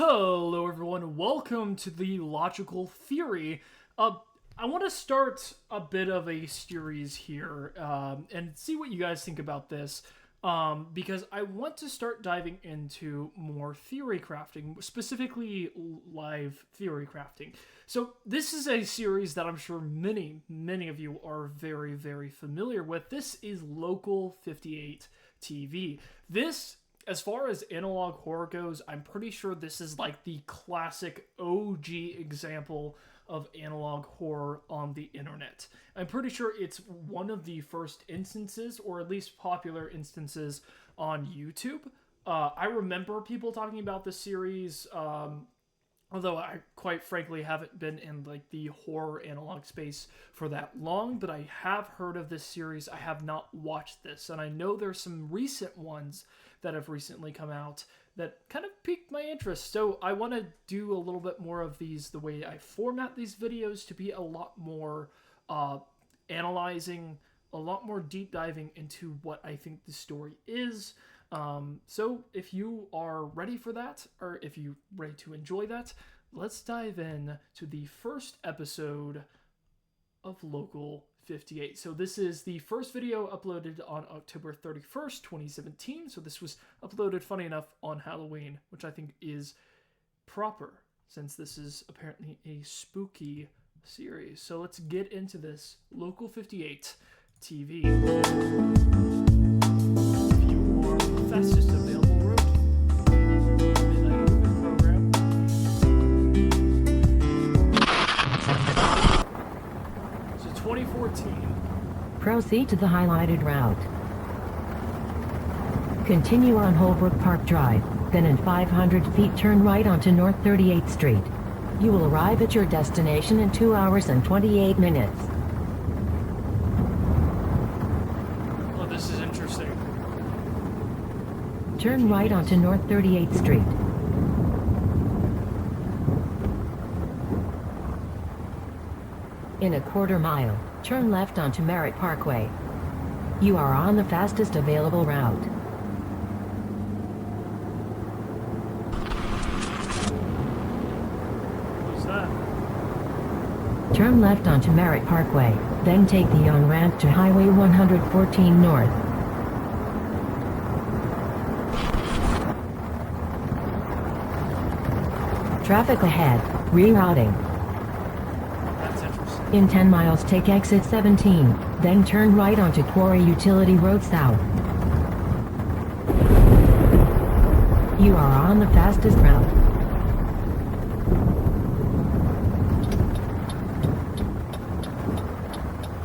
Hello, everyone. Welcome to the Logical Theory. I want to start a bit of a series here and see what you guys think about this. Because I want to start diving into more theory crafting, specifically live theory crafting. So this is a series that I'm sure many of you are very familiar with. This is Local 58 TV. This, as far as analog horror goes, I'm pretty sure this is like the classic OG example of analog horror on the internet. I'm pretty sure it's one of the first instances, or at least popular instances, on YouTube. I remember people talking about this series, although I quite frankly haven't been in like the horror analog space for that long, but I have heard of this series. I have not watched this, and I know there's some recent ones that have recently come out that kind of piqued my interest. So I want to do a little bit more of these, the way I format these videos, to be a lot more analyzing, a lot more deep diving into what I think the story is. So if you are ready for that, or if you're ready to enjoy that, let's dive in to the first episode of Local 58. So this is the first video uploaded on October 31st, 2017. So this was uploaded, funny enough, on Halloween, which I think is proper, since this is apparently a spooky series. So let's get into this Local 58 TV. If you are the fastest available road, midnight movement program. So 2014. Proceed to the highlighted route. Continue on Holbrook Park Drive, then in 500 feet turn right onto North 38th Street. You will arrive at your destination in 2 hours and 28 minutes. Oh, this is interesting. Turn right onto North 38th Street. In a quarter mile, turn left onto Merritt Parkway. You are on the fastest available route. What's that? Turn left onto Merritt Parkway, then take the on-ramp to Highway 114 North. Traffic ahead, rerouting. That's interesting. In 10 miles take exit 17, then turn right onto Quarry Utility Road South. You are on the fastest route.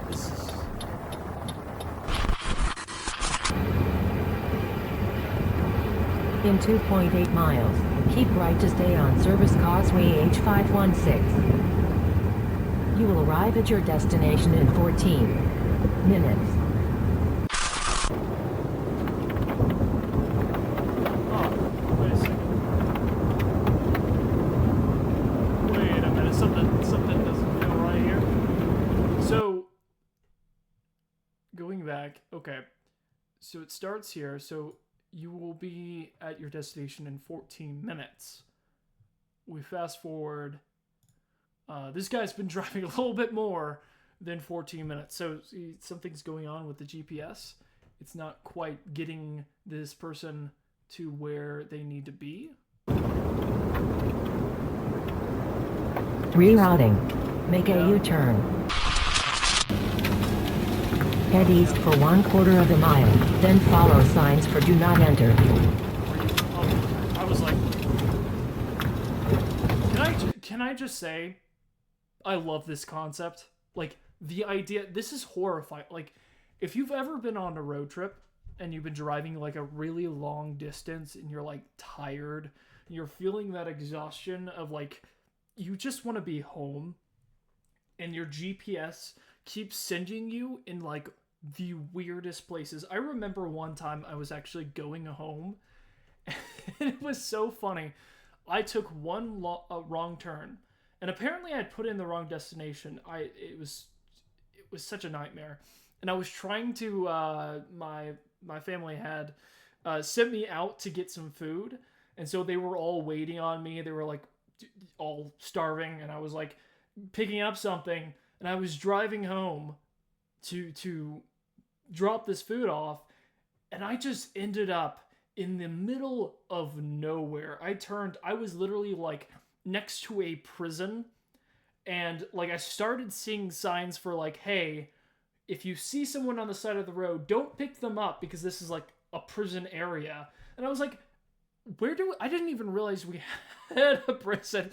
This is... In 2.8 miles, keep right to stay on Service Causeway H516. You will arrive at your destination in 14 minutes. Oh, wait a second. Wait a minute, something doesn't feel right here. So, going back, okay. So it starts here, so you will be at your destination in 14 minutes. We fast forward. This guy's been driving a little bit more than 14 minutes. So see, something's going on with the GPS. It's not quite getting this person to where they need to be. Rerouting. Make a U-turn. Head east for 1/4 of a mile, then follow signs for do not enter. Oh, I was like, can I just say, I love this concept. Like, the idea, this is horrifying. Like, if you've ever been on a road trip and you've been driving like a really long distance and you're like tired, and you're feeling that exhaustion of like, you just want to be home, and your GPS keeps sending you in like the weirdest places. I remember one time I was actually going home, and it was so funny. I took one wrong turn, and apparently I'd put in the wrong destination. It was such a nightmare, and I was trying to my family had sent me out to get some food, And so they were all waiting on me. They were like all starving, and I was like picking up something, and I was driving home to drop this food off, and I just ended up in the middle of nowhere. I was literally like next to a prison, and like I started seeing signs for like, hey, if you see someone on the side of the road, don't pick them up because this is like a prison area. And I was like, I didn't even realize we had a prison.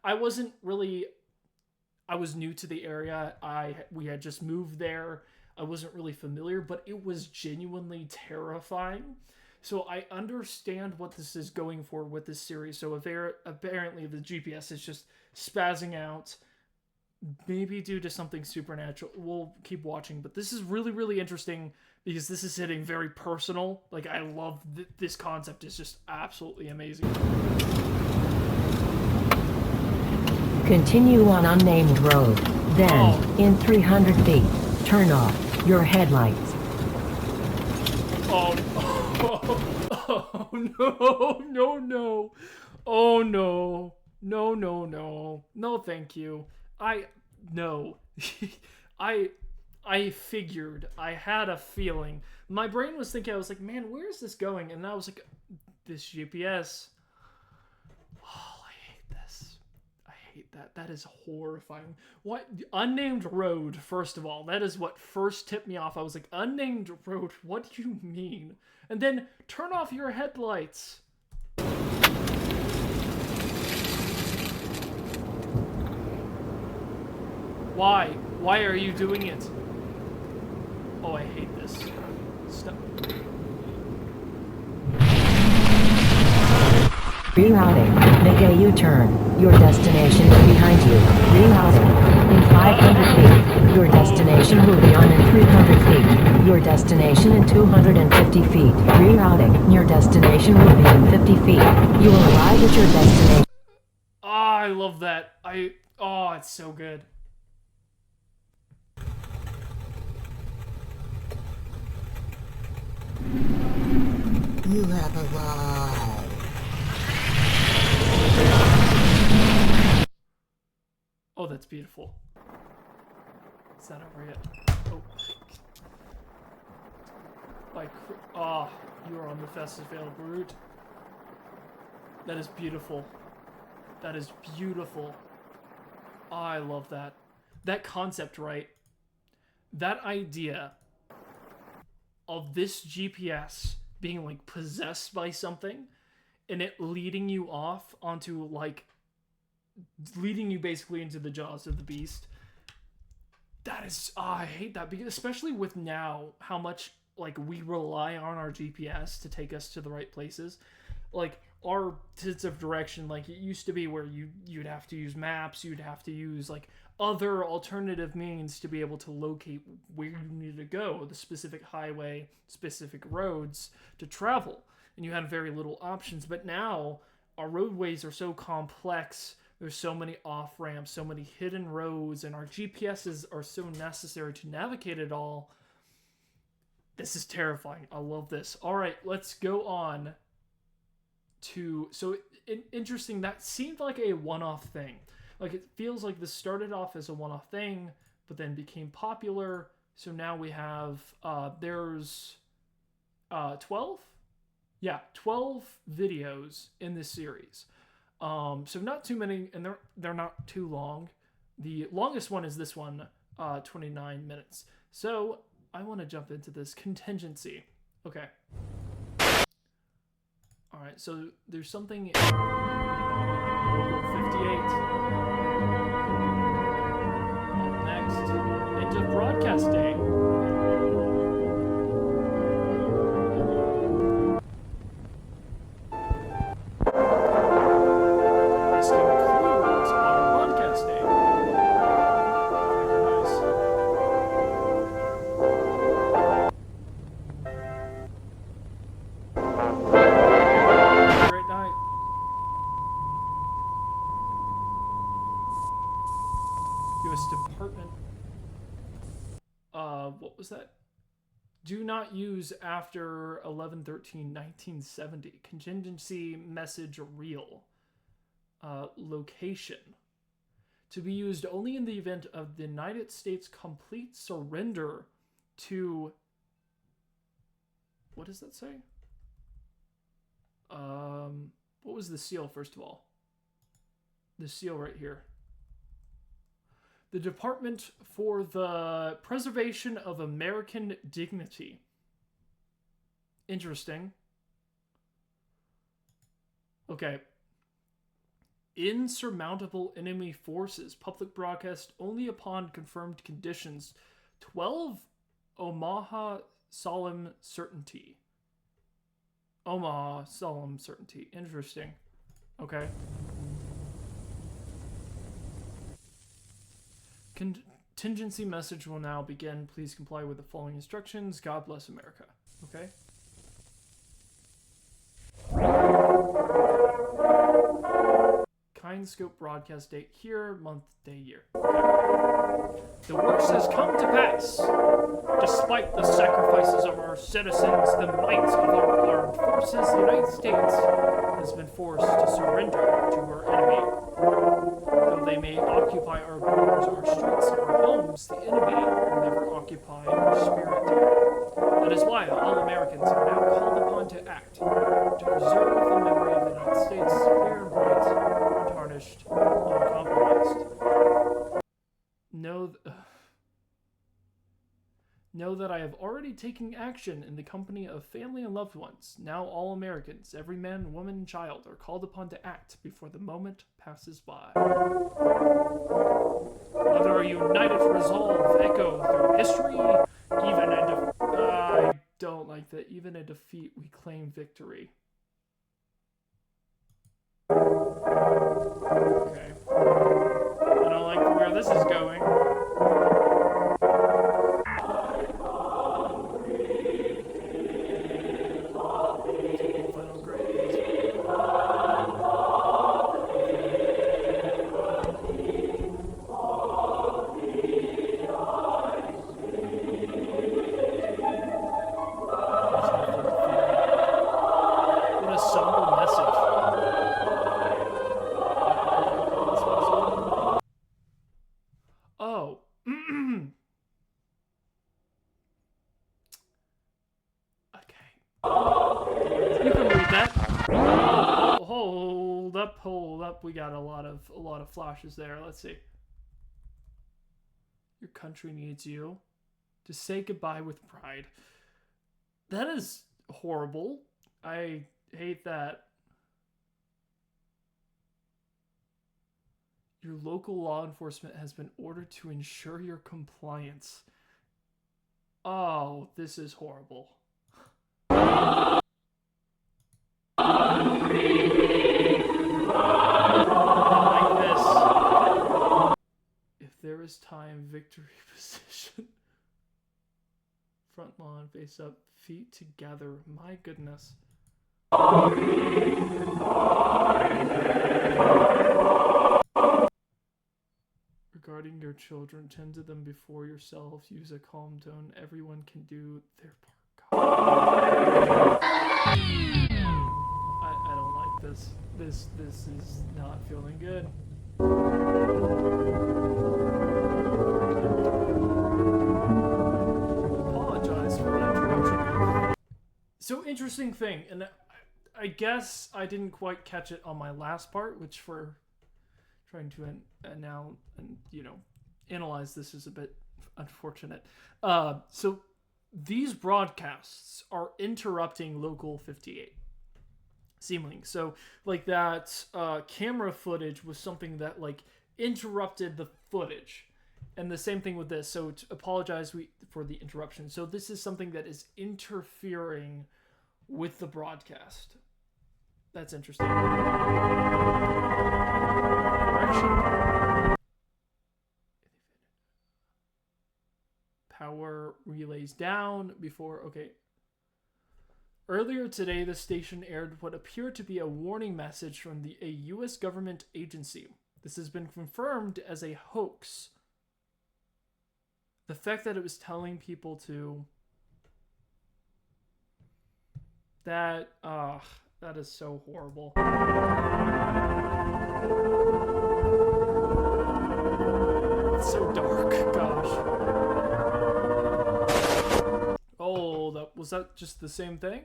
I wasn't really, I was new to the area. We had just moved there. I wasn't really familiar, but it was genuinely terrifying. So I understand what this is going for with this series. So apparently the GPS is just spazzing out, maybe due to something supernatural. We'll keep watching, but this is really, really interesting because this is hitting very personal. Like, I love this concept. Is just absolutely amazing. Continue on unnamed road. Then, in 300 feet, turn off your headlights. Oh, no. Oh, no. No, thank you. No. I figured. I had a feeling. My brain was thinking, I was like, man, where is this going? And I was like, this GPS. Oh, I hate this. I hate that. That is horrifying. What? Unnamed road, first of all. That is what first tipped me off. I was like, unnamed road? What do you mean? And then, turn off your headlights. Why? Why are you doing it? Oh, I hate this. Stop. Rerouting. Make a U-turn. Your destination is behind you. Rerouting. In 500 feet. Your destination will be on in 300 feet. Your destination in 250 feet. Rerouting. Your destination will be in 50 feet. You will arrive at your destination. Oh, I love that. Oh, it's so good. You have arrived. Oh, that's beautiful. Is that over yet? Oh. You are on the fastest available route. That is beautiful. That is beautiful. Oh, I love that. That concept, right? That idea of this GPS being like possessed by something and it leading you off onto like leading you basically into the jaws of the beast. That is, I hate that, because especially with now how much like we rely on our GPS to take us to the right places. Like our sense of direction, like it used to be where you'd have to use maps, you'd have to use like other alternative means to be able to locate where you needed to go, the specific highway, specific roads to travel, and you had very little options. But now our roadways are so complex, there's so many off-ramps, so many hidden roads, and our GPSs are so necessary to navigate it all. This is terrifying. I love this. All right, let's go on to, so interesting, that seemed like a one-off thing. Like, it feels like this started off as a one-off thing, but then became popular. So now we have, there's 12? Yeah, 12 videos in this series. So not too many, and they're not too long. The longest one is this one, 29 minutes. So I want to jump into this contingency. Okay. All right, so there's something in Local 58. Up next, end of broadcast day. This concludes our broadcast day. Very nice. Great night. U.S. Department. What was that? Do not use after 11/13/1970. Contingency message real. Location. To be used only in the event of the United States' complete surrender to... What does that say? What was the seal, first of all? The seal right here. The Department for the Preservation of American Dignity. Interesting. Okay. Insurmountable enemy forces. Public broadcast only upon confirmed conditions. 12 Omaha solemn certainty. Omaha solemn certainty. Interesting. Okay. Contingency message will now begin. Please comply with the following instructions. God bless America. Okay. Kind scope broadcast date here, month, day, year. Okay. The worst has come to pass. Despite the sacrifices of our citizens, the might of our armed forces, the United States has been forced to surrender to her enemy. Though they may occupy our borders, our streets, our homes, the enemy will never occupy our spirit. That is why all Americans are now called upon to act, to preserve the memory of the United States, clear and bright, untarnished, uncompromised. Know that I have already taken action in the company of family and loved ones. Now all Americans, every man, woman, and child, are called upon to act before the moment passes by. Whether our united resolve echo through history, even in I don't like that. Even in defeat, we claim victory. Okay. I don't like where this is going. Hold up. We got a lot of flashes there. Let's see. Your country needs you to say goodbye with pride. That is horrible. I hate that. Your local law enforcement has been ordered to ensure your compliance. Oh, this is horrible. There is time, victory position. Front lawn, face up, feet together. My goodness. Regarding your children, tend to them before yourselves. Use a calm tone. Everyone can do their part. I don't like this. This is not feeling good. Apologize for the interruption. So interesting thing, and I guess I didn't quite catch it on my last part, which for trying to now and analyze this is a bit unfortunate. So these broadcasts are interrupting Local 58. Seemingly. So like that camera footage was something that like interrupted the footage. And the same thing with this. So to apologize for the interruption. So this is something that is interfering with the broadcast. That's interesting. Correction. Power relays down before... Okay. Earlier today, the station aired what appeared to be a warning message from a U.S. government agency. This has been confirmed as a hoax. The fact that it was telling people to That is so horrible. It's so dark, gosh. Oh, was that just the same thing?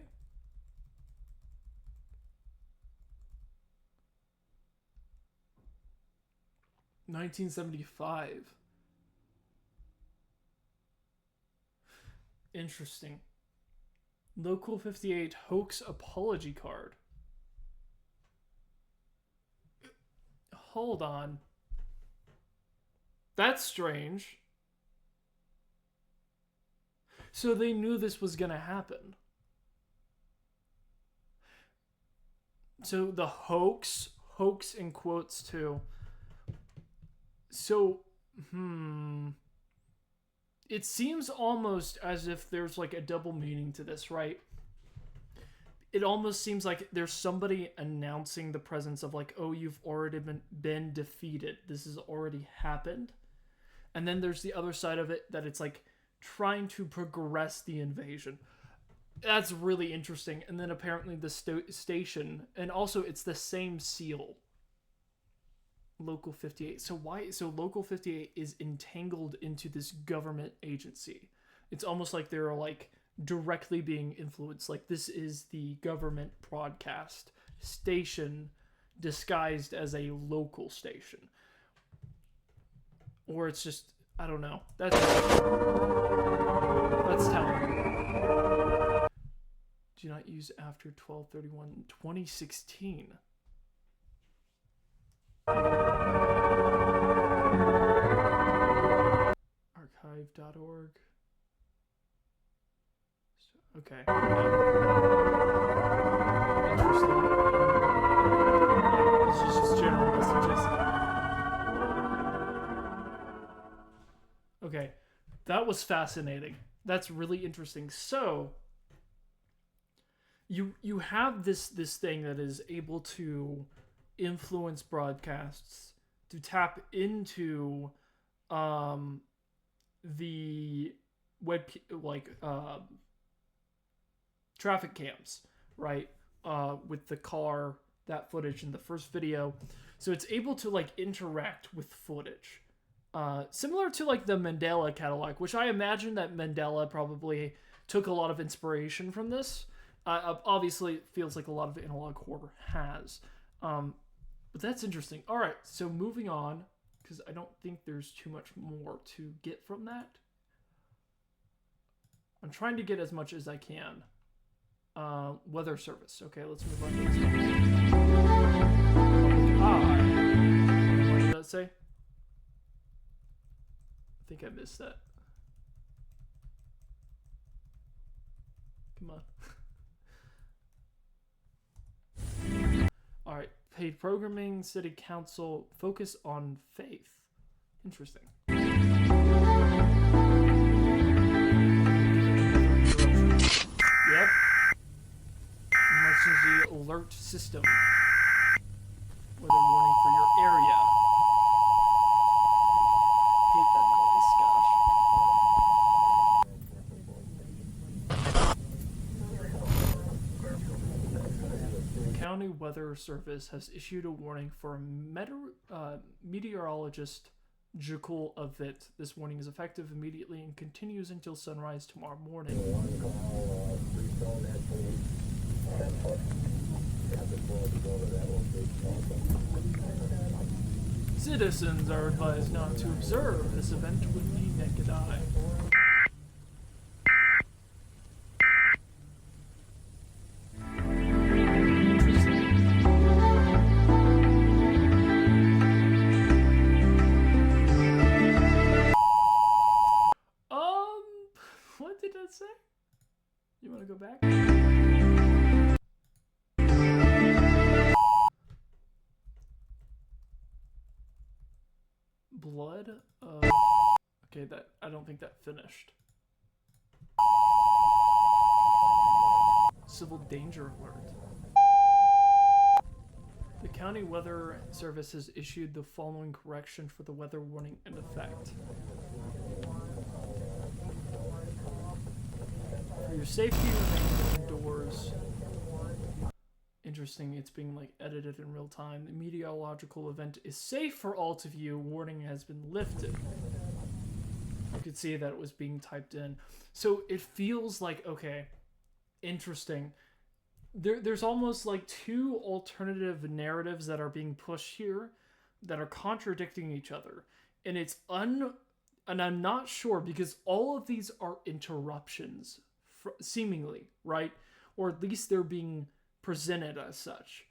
$1975. Interesting. Local 58 hoax apology card. Hold on. That's strange. So they knew this was going to happen. So the hoax in quotes too. So, it seems almost as if there's like a double meaning to this, right? It almost seems like there's somebody announcing the presence of like, oh, you've already been defeated. This has already happened. And then there's the other side of it that it's like trying to progress the invasion. That's really interesting. And then apparently the station, and also it's the same seal. Local 58. So Local 58 is entangled into this government agency. It's almost like they're like directly being influenced. Like this is the government broadcast station disguised as a local station. Or it's just, I don't know. That's telling. Do not use after 12/31/2016. Archive.org. Okay. Interesting. It's just general messages. Okay. That was fascinating. That's really interesting. So you have this thing that is able to influence broadcasts, to tap into the web, like traffic cams, right? With the car, that footage in the first video. So it's able to like interact with footage. Similar to like the Mandela catalog, which I imagine that Mandela probably took a lot of inspiration from this. Obviously, it feels like a lot of analog horror has. But that's interesting. All right, so moving on, because I don't think there's too much more to get from that. I'm trying to get as much as I can. Weather service. Okay, let's move on to this one. What did that say? I think I missed that. Come on. All right. Paid programming, city council, focus on faith. Interesting. Yep. Emergency alert system. Weather warning for your area. Hate that noise, gosh. County Weather Service has issued a warning for a meteorological event. This warning is effective immediately and continues until sunrise tomorrow morning. Citizens are advised not to observe this event with the naked eye. What did that say? You want to go back? Blood? Okay, I don't think that finished. Civil danger alert. The County Weather Service has issued the following correction for the weather warning in effect. For your safety, remain indoors. Interesting. It's being like edited in real time. The meteorological event is safe for all to view. Warning has been lifted. You could see that it was being typed in. So it feels like, okay, interesting. There's almost like two alternative narratives that are being pushed here that are contradicting each other. And and I'm not sure because all of these are interruptions, seemingly, right? Or at least they're being presented as such.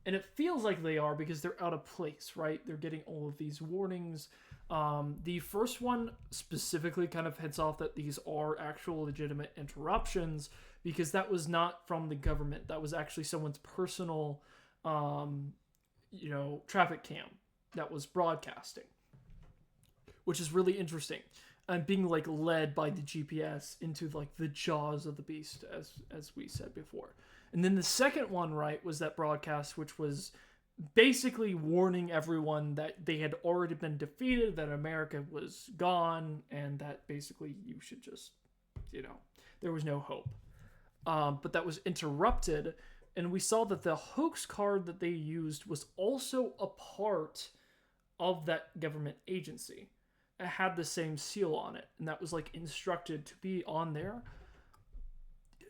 And it feels like they are because they're out of place, right? They're getting all of these warnings. The first one specifically kind of heads off that these are actual legitimate interruptions because that was not from the government. That was actually someone's personal, traffic cam that was broadcasting, which is really interesting. And being like led by the GPS into like the jaws of the beast, as we said before. And then the second one, right, was that broadcast, which was basically warning everyone that they had already been defeated, that America was gone, and that basically you should just, there was no hope. But that was interrupted, and we saw that the hoax card that they used was also a part of that government agency. It had the same seal on it, and that was like instructed to be on there.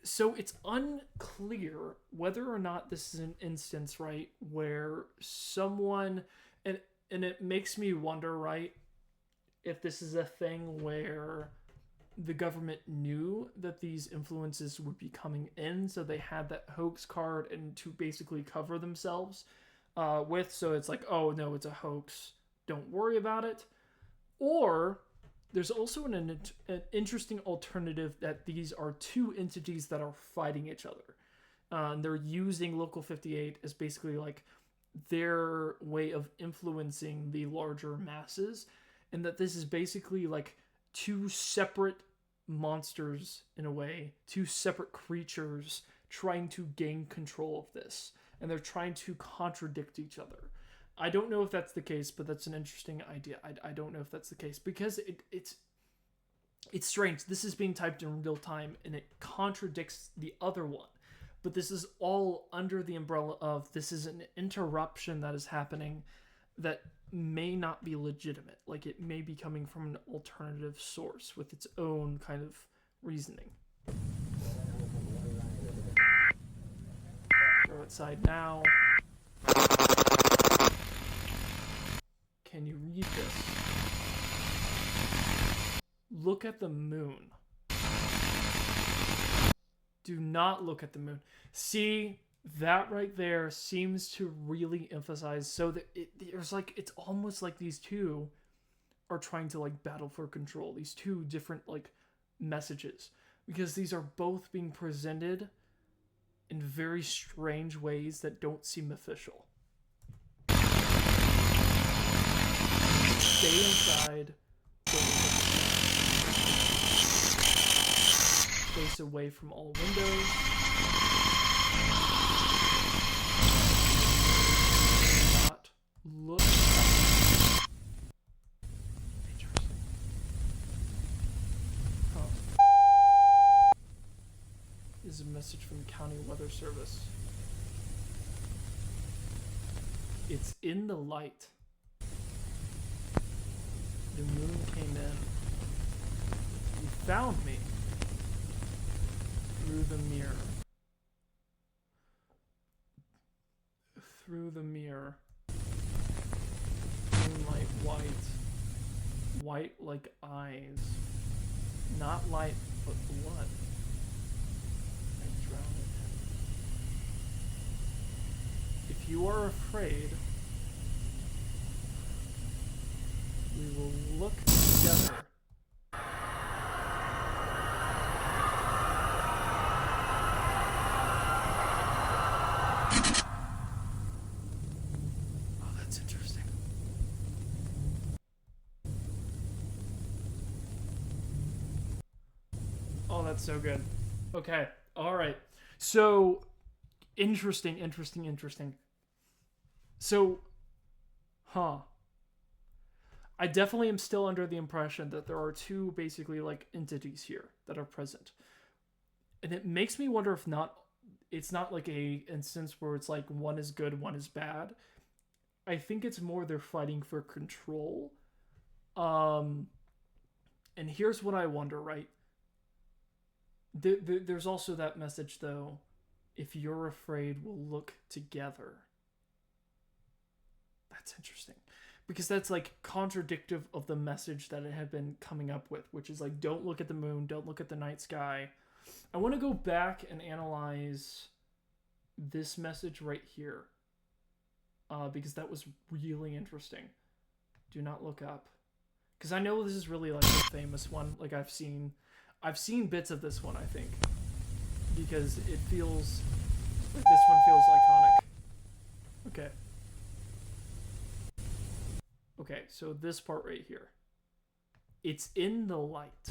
So it's unclear whether or not this is an instance, right, where someone, and it makes me wonder, right, if this is a thing where the government knew that these influences would be coming in, so they had that hoax card and to basically cover themselves with, so it's like, oh no, it's a hoax, don't worry about it. Or there's also an interesting alternative that these are two entities that are fighting each other. And they're using Local 58 as basically like their way of influencing the larger masses. And that this is basically like two separate monsters in a way, two separate creatures trying to gain control of this. And they're trying to contradict each other. I don't know if that's the case, but that's an interesting idea. I don't know if that's the case because it's strange. This is being typed in real time and it contradicts the other one. But this is all under the umbrella of this is an interruption that is happening that may not be legitimate. Like it may be coming from an alternative source with its own kind of reasoning. Throw it side now. Can you read this? Look at the moon. Do not look at the moon. See, that right there seems to really emphasize so that it's almost like these two are trying to like battle for control. These two different like messages. Because these are both being presented in very strange ways that don't seem official. Stay inside. Face away from all windows. Not look. Interesting. Huh. This is a message from the County Weather Service. It's in the light. The moon came in. You found me through the mirror. Through the mirror. Moonlight white. White like eyes. Not light, but blood. I drown it. If you are afraid, we will look together. Oh, that's interesting. Oh, that's so good. Okay. All right. So, interesting. So, I definitely am still under the impression that there are two basically like entities here that are present. And it makes me wonder it's not like a instance where it's like one is good, one is bad. I think it's more they're fighting for control. And here's what I wonder, right? There's also that message, though. If you're afraid, we'll look together. That's interesting. Because that's like contradictive of the message that it had been coming up with, which is like, don't look at the moon, don't look at the night sky. I want to go back and analyze this message right here. Because that was really interesting. Do not look up. Because I know this is really like a famous one. Like I've seen bits of this one, I think. Because it feels like this one feels iconic. Okay. Okay, so this part right here. It's in the light.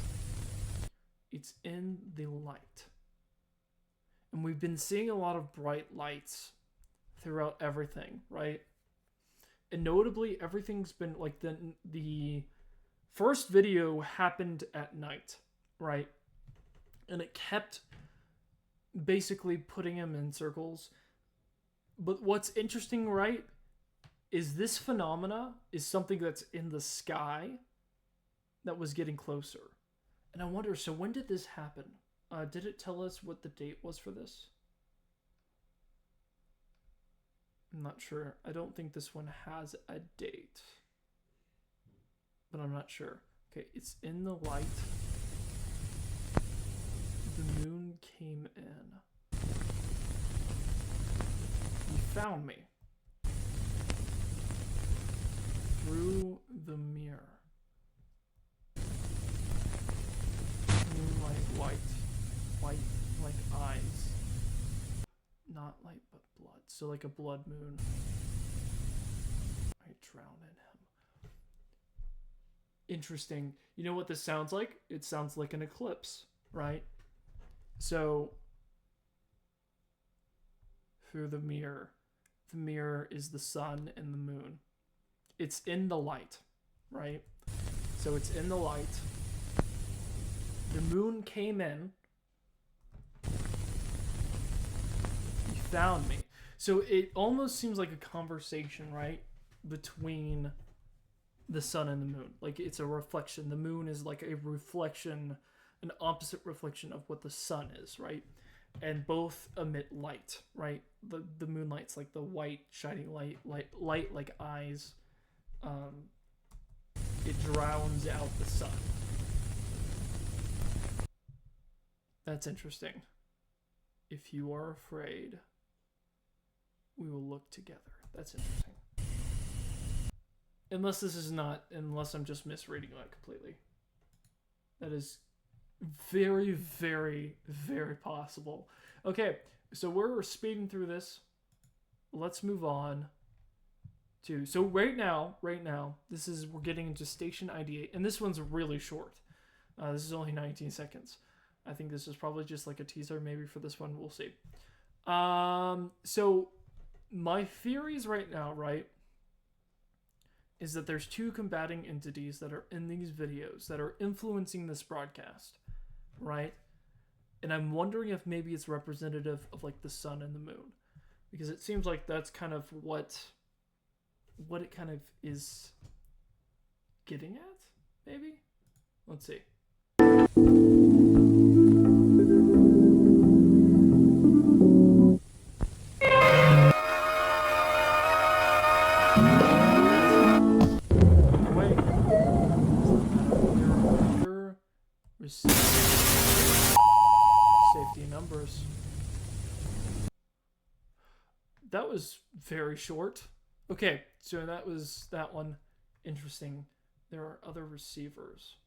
It's in the light. And we've been seeing a lot of bright lights throughout everything, right? And notably, everything's been like the first video happened at night, right? And it kept basically putting him in circles. But what's interesting, right, is this phenomena is something that's in the sky that was getting closer. And I wonder, so when did this happen? Did it tell us what the date was for this? I'm not sure. I don't think this one has a date. But I'm not sure. Okay, it's in the light. The moon came in. You found me. Through the mirror. Moonlight white. White like eyes. Not light but blood. So like a blood moon. I drown in him. Interesting. You know what this sounds like? It sounds like an eclipse, right? So through the mirror. The mirror is the sun and the moon. It's in the light, right? So it's in the light. The moon came in. You found me. So it almost seems like a conversation, right? Between the sun and the moon. Like it's a reflection. The moon is like a reflection, an opposite reflection of what the sun is, right? And both emit light, right? The moonlight's like the white, shining light like eyes. It drowns out the sun. That's interesting. If you are afraid, we will look together. That's interesting. Unless I'm just misreading that completely. That is very, very, very possible. Okay, so we're speeding through this. Let's move on to, so right now, we're getting into station ID 8, and this one's really short. This is only 19 seconds. I think this is probably just like a teaser maybe for this one. We'll see. So my theories right now, right, is that there's two combating entities that are in these videos that are influencing this broadcast, right? And I'm wondering if maybe it's representative of like the sun and the moon, because it seems like that's kind of what it kind of is getting at, maybe? Let's see. Safety numbers. That was very short. Okay, so that was that one. Interesting. There are other receivers.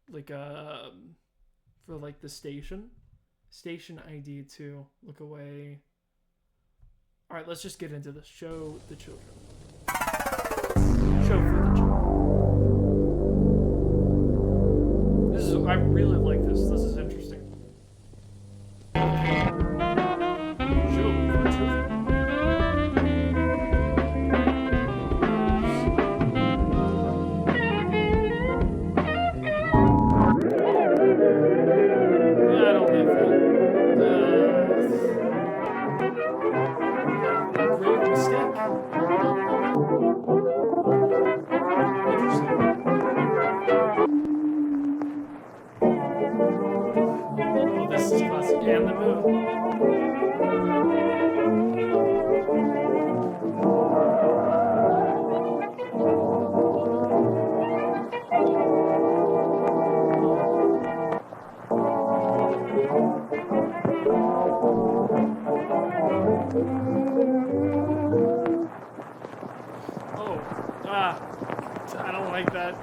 Like for like the station ID 2. Look away. All right, let's just get into this. Show the children. Show for the children. I really like this. This is interesting. Show for children. like that.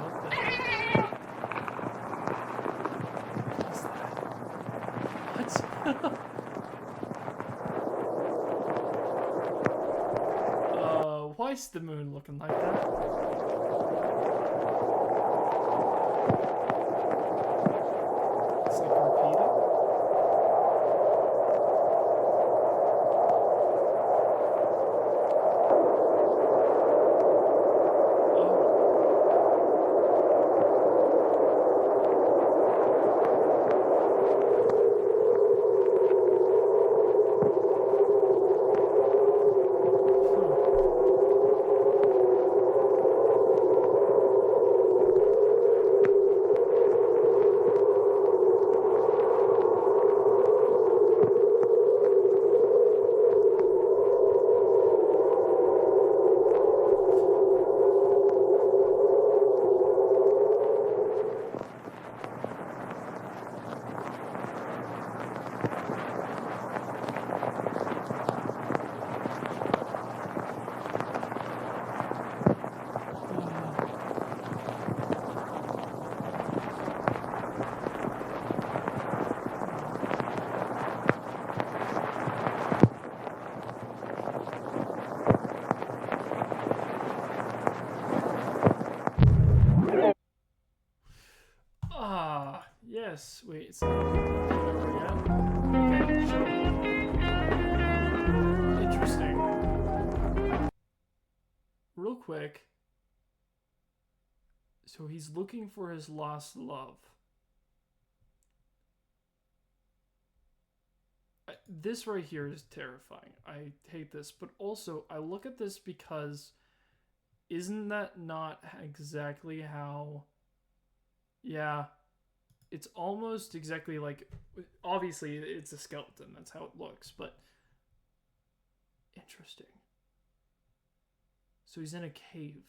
What the heck? What is that? What? Why is the moon looking like that? It's like repeating. Yes. Wait. It's yeah. Okay. Sure. Interesting. Real quick. So he's looking for his lost love. This right here is terrifying. I hate this, but also I look at this because isn't that not exactly how? Yeah. It's almost exactly like, obviously it's a skeleton, that's how it looks, but interesting. So he's in a cave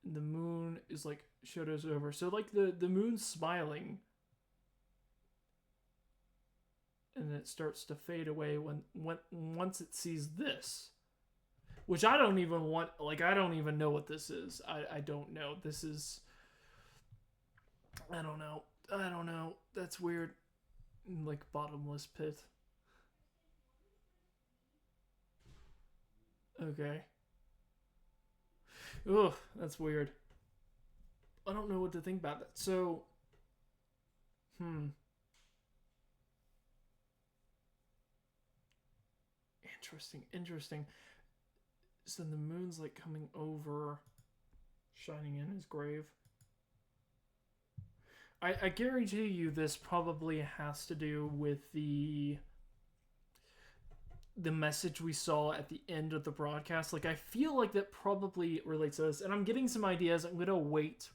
and the moon is like shadows over. So like the moon's smiling and then it starts to fade away when once it sees this, which I don't even want, like I don't even know what this is. I don't know. This is, I don't know. That's weird. Like bottomless pit. Okay. Ugh, that's weird. I don't know what to think about that. So, Interesting. So the moon's like coming over, shining in his grave. I guarantee you this probably has to do with the message we saw at the end of the broadcast. Like, I feel like that probably relates to this. And I'm getting some ideas. I'm going to wait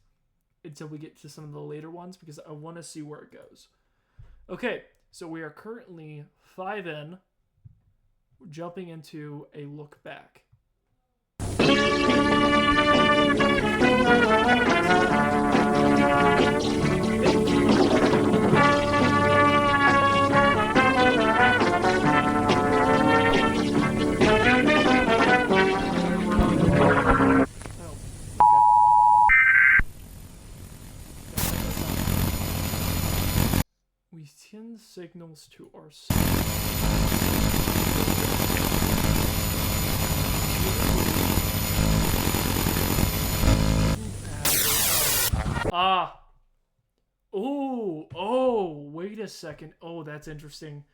until we get to some of the later ones because I want to see where it goes. Okay, so we are currently 5 in. We're jumping into a look back. We send signals to ourselves. Oh, wait a second. Oh, that's interesting.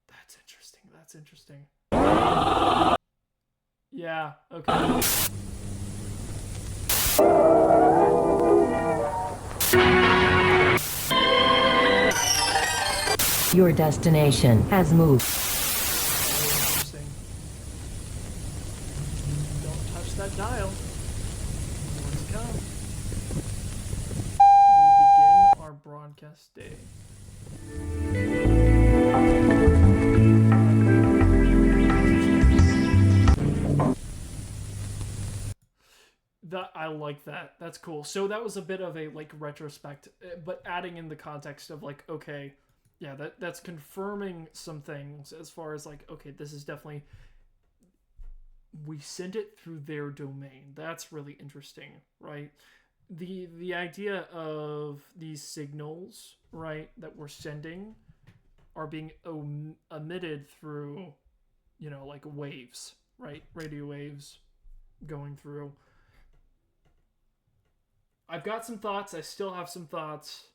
That's interesting. Yeah, okay. Your destination has moved. Interesting. Don't touch that dial. More to come. We begin our broadcast day. I like that. That's cool. So that was a bit of a like retrospect, but adding in the context of like, okay, yeah, that's confirming some things as far as like, okay, this is definitely, we sent it through their domain. That's really interesting, right? The idea of these signals, right, that we're sending are being emitted through, you know, like waves, right? Radio waves going through. I've got some thoughts. I still have some thoughts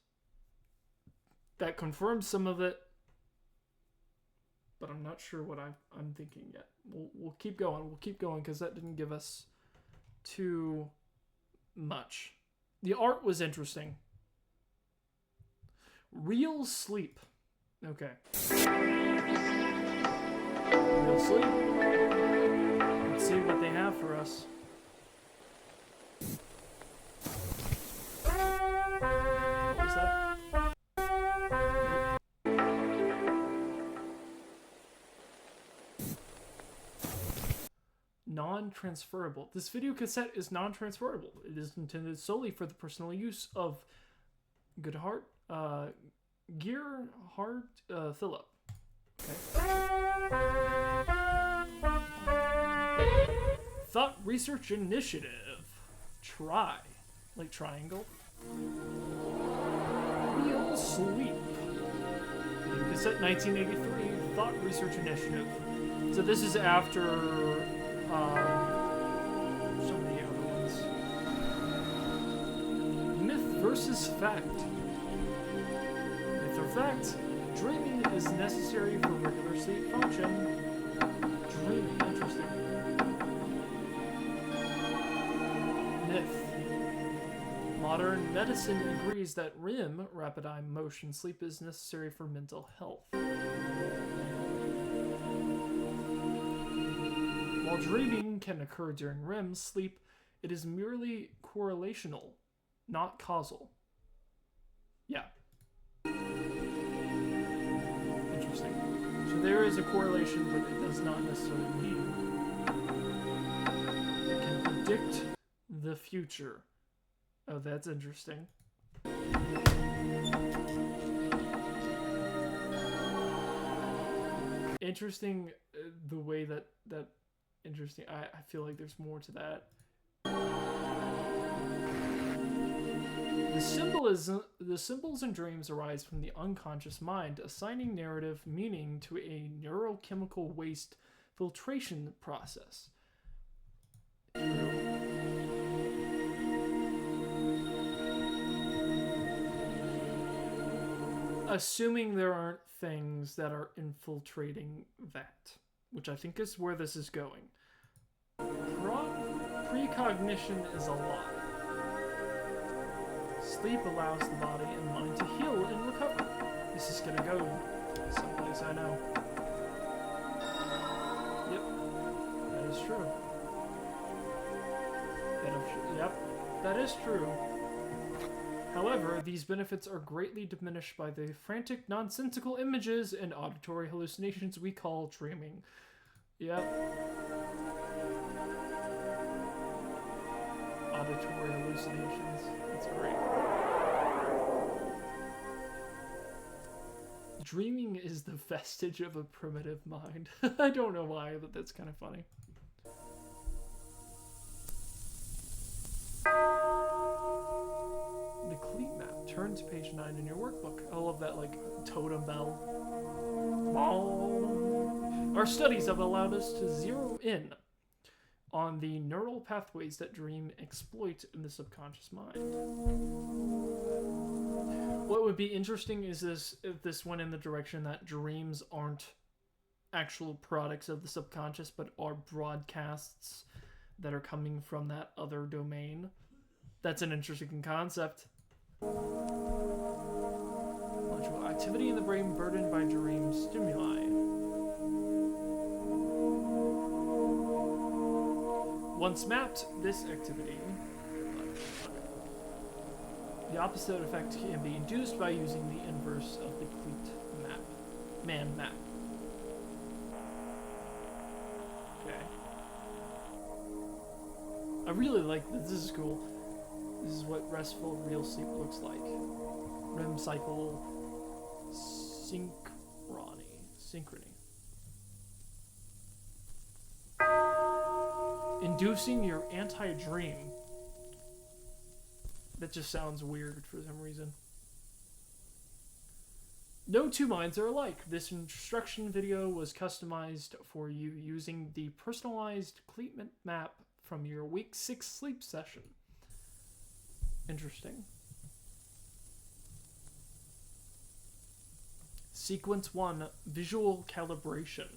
that confirm some of it, but I'm not sure what I'm thinking yet. We'll keep going. We'll keep going because that didn't give us too much. The art was interesting. Real sleep. Okay. Real sleep. Let's see what they have for us. What was that? Non-transferable. This video cassette is non-transferable. It is intended solely for the personal use of Goodhart, Gearhart, Philip. Okay. Thought Research Initiative. Try. Like triangle. Real Sleep. Video cassette 1983. Thought Research Initiative. So this is after some of the other ones. Myth versus fact. Myth or fact? Dreaming is necessary for regular sleep function. Dreaming, interesting. Myth. Modern medicine agrees that REM, rapid eye motion sleep, is necessary for mental health. While dreaming can occur during REM sleep, it is merely correlational, not causal. Yeah. Interesting. So there is a correlation, but it does not necessarily mean it can predict the future. Oh, that's interesting. Interesting the way that interesting. I feel like there's more to that. The symbols in dreams arise from the unconscious mind, assigning narrative meaning to a neurochemical waste filtration process. Assuming there aren't things that are infiltrating that, which I think is where this is going. Precognition is a lie. Sleep allows the body and mind to heal and recover. This is gonna go someplace I know. Yep, that is true. Yep, that is true. However, these benefits are greatly diminished by the frantic, nonsensical images and auditory hallucinations we call dreaming. Yep. Auditory hallucinations. That's great. Dreaming is the vestige of a primitive mind. I don't know why, but that's kind of funny. The cleat map. Turn to page 9 in your workbook. I love that, like, totem bell. Our studies have allowed us to zero in on the neural pathways that dream exploit in the subconscious mind. What would be interesting is if this went in the direction that dreams aren't actual products of the subconscious, but are broadcasts that are coming from that other domain. That's an interesting concept. Electrical activity in the brain burdened by dream stimuli. Once mapped, this activity, the opposite effect can be induced by using the inverse of the cleat man map. Okay. I really like this. This is cool. This is what restful real sleep looks like. REM cycle synchrony. Inducing your anti-dream. That just sounds weird for some reason. No two minds are alike. This instruction video was customized for you using the personalized sleep map from your week 6 sleep session. Interesting. Sequence 1, visual calibration.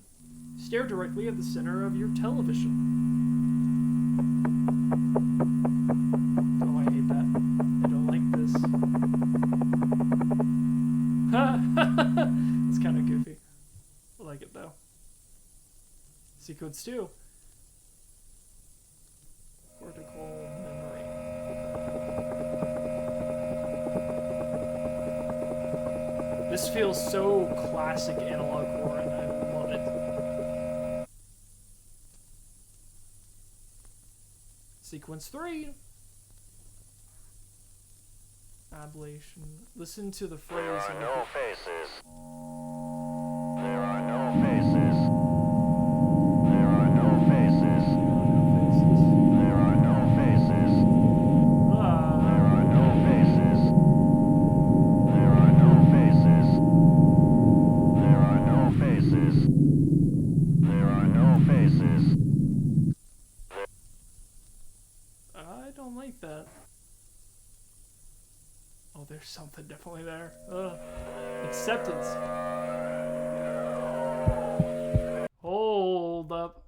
Stare directly at the center of your television. Oh, I hate that. I don't like this. It's kind of goofy. I like it though. Sequence 2. Cortical memory. This feels so classic analog horror and I love it. Sequence 3. Ablation. Listen to the phrase. There are no faces. There are no faces. There are no faces. There are no faces. There are no faces. There are no faces. There are no faces. There are no faces. I don't like that. Oh, there's something definitely there. Acceptance. Hold up.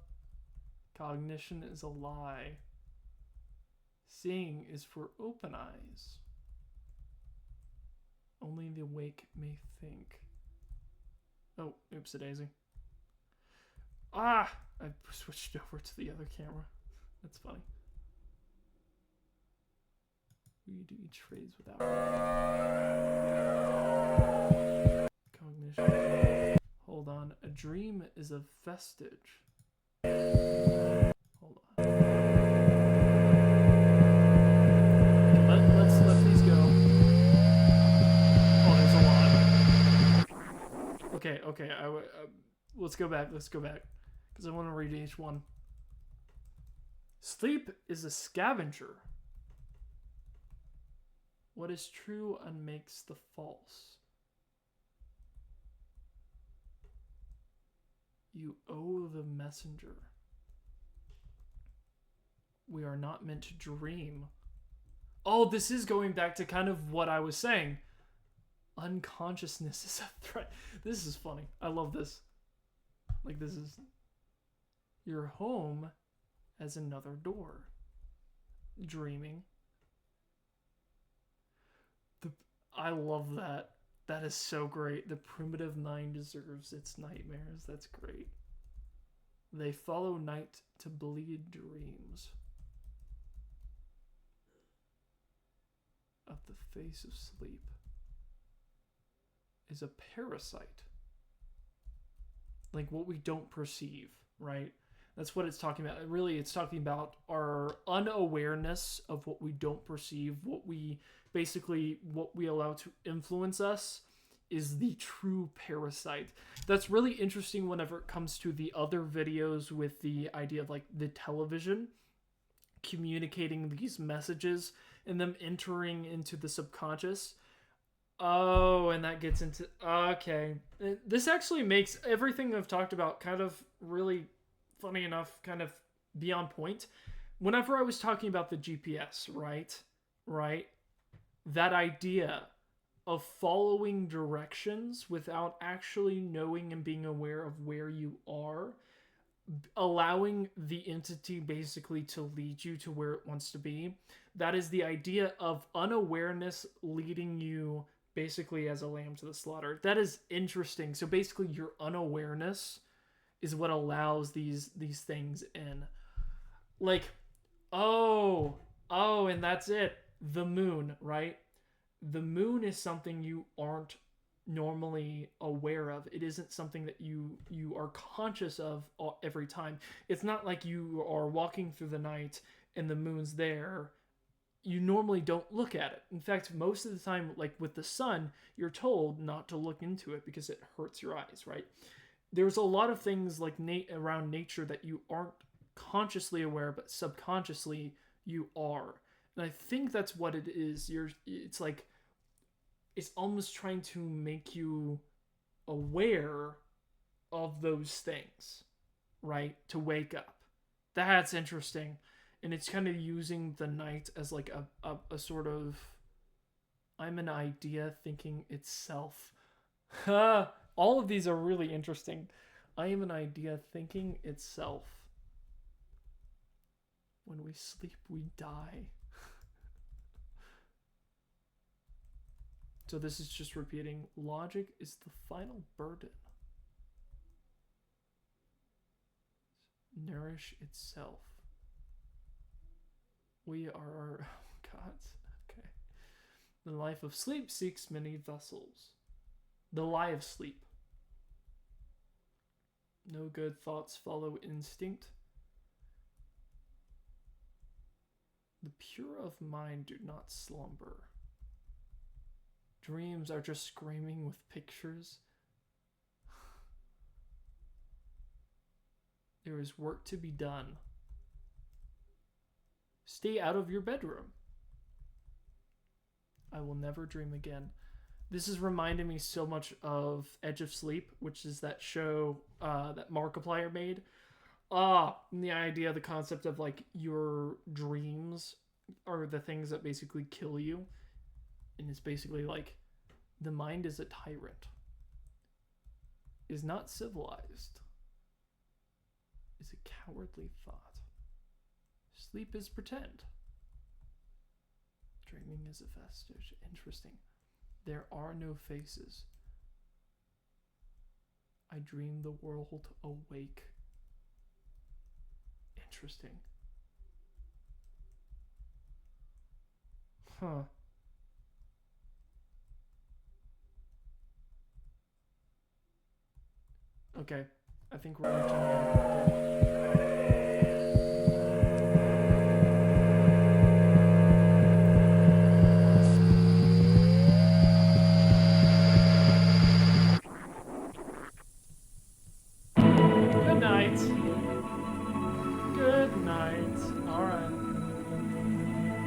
Cognition is a lie. Seeing is for open eyes. Only the awake may think. Oh, oopsie daisy. Ah! I switched over to the other camera. That's funny. We do each phrase without cognition. Hold on. A dream is a vestige. Hold on. Let's let these go. Oh, there's a lot. Okay. Let's go back. Because I want to read each one. Sleep is a scavenger. What is true unmakes the false. You owe the messenger. We are not meant to dream. Oh, this is going back to kind of what I was saying. Unconsciousness is a threat. This is funny. I love this. Like, this is... Your home as another door. Dreaming. I love that. That is so great. The primitive mind deserves its nightmares. That's great. They follow night to bleed dreams. Of the face of sleep is a parasite. Like what we don't perceive, right? That's what it's talking about. Really, it's talking about our unawareness of what we don't perceive, what we allow to influence us is the true parasite. That's really interesting whenever it comes to the other videos with the idea of like the television communicating these messages and them entering into the subconscious. Oh, and that gets into... Okay. This actually makes everything I've talked about kind of really... funny enough, kind of be on point. Whenever I was talking about the GPS, right? That idea of following directions without actually knowing and being aware of where you are, allowing the entity basically to lead you to where it wants to be. That is the idea of unawareness leading you basically as a lamb to the slaughter. That is interesting. So basically your unawareness is what allows these things in. Like, oh, and that's it. The moon, right? The moon is something you aren't normally aware of. It isn't something that you are conscious of every time. It's not like you are walking through the night and the moon's there, you normally don't look at it. In fact, most of the time, like with the sun, you're told not to look into it because it hurts your eyes, right? There's a lot of things like around nature that you aren't consciously aware, but subconsciously you are. And I think that's what it is. It's like, it's almost trying to make you aware of those things, right? To wake up. That's interesting. And it's kind of using the night as like a sort of, I'm an idea thinking itself. All of these are really interesting. I am an idea thinking itself. When we sleep, we die. So this is just repeating. Logic is the final burden. Nourish itself. We are our gods. Okay. The life of sleep seeks many vessels. The lie of sleep. No good thoughts follow instinct. The pure of mind do not slumber. Dreams are just screaming with pictures. There is work to be done. Stay out of your bedroom. I will never dream again. This is reminding me so much of Edge of Sleep, which is that show that Markiplier made. And the idea, the concept of like your dreams are the things that basically kill you. And it's basically like the mind is a tyrant. Is not civilized. Is a cowardly thought. Sleep is pretend. Dreaming is a vestige. Interesting. There are no faces. I dream the world awake. Interesting. Huh. Okay. I think we're gonna turn Good night. Good night. Alright.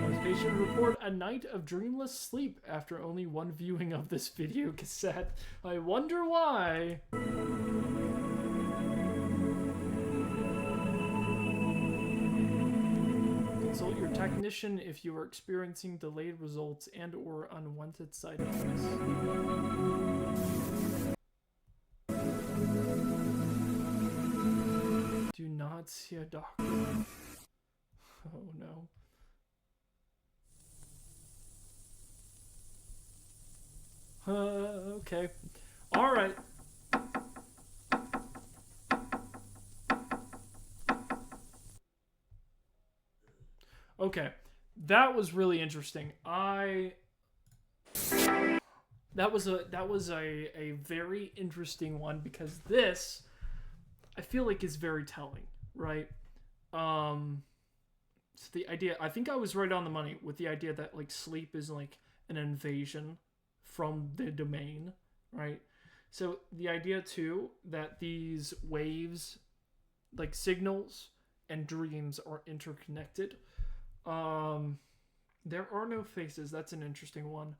Most patient report a night of dreamless sleep after only one viewing of this video cassette. I wonder why. Consult your technician if you are experiencing delayed results and or unwanted side effects. Do not see a doctor. Oh no. Okay. Alright. Okay. That was really interesting. That was a very interesting one because this I feel like is very telling, right? So the idea, I think I was right on the money with the idea that like sleep is like an invasion from the domain, right? So the idea too that these waves, like signals and dreams, are interconnected. There are no faces. That's an interesting one.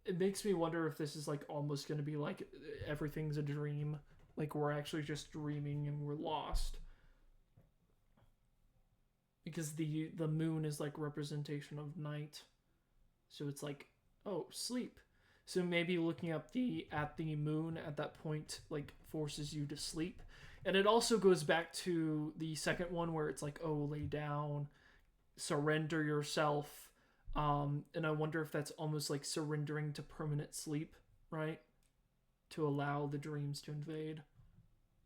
It makes me wonder if this is like almost going to be like everything's a dream. Like we're actually just dreaming and we're lost. Because the moon is like representation of night. So it's like, oh, sleep. So maybe looking up at the moon at that point like forces you to sleep. And it also goes back to the second one where it's like, oh, lay down, surrender yourself. And I wonder if that's almost like surrendering to permanent sleep, right? To allow the dreams to invade.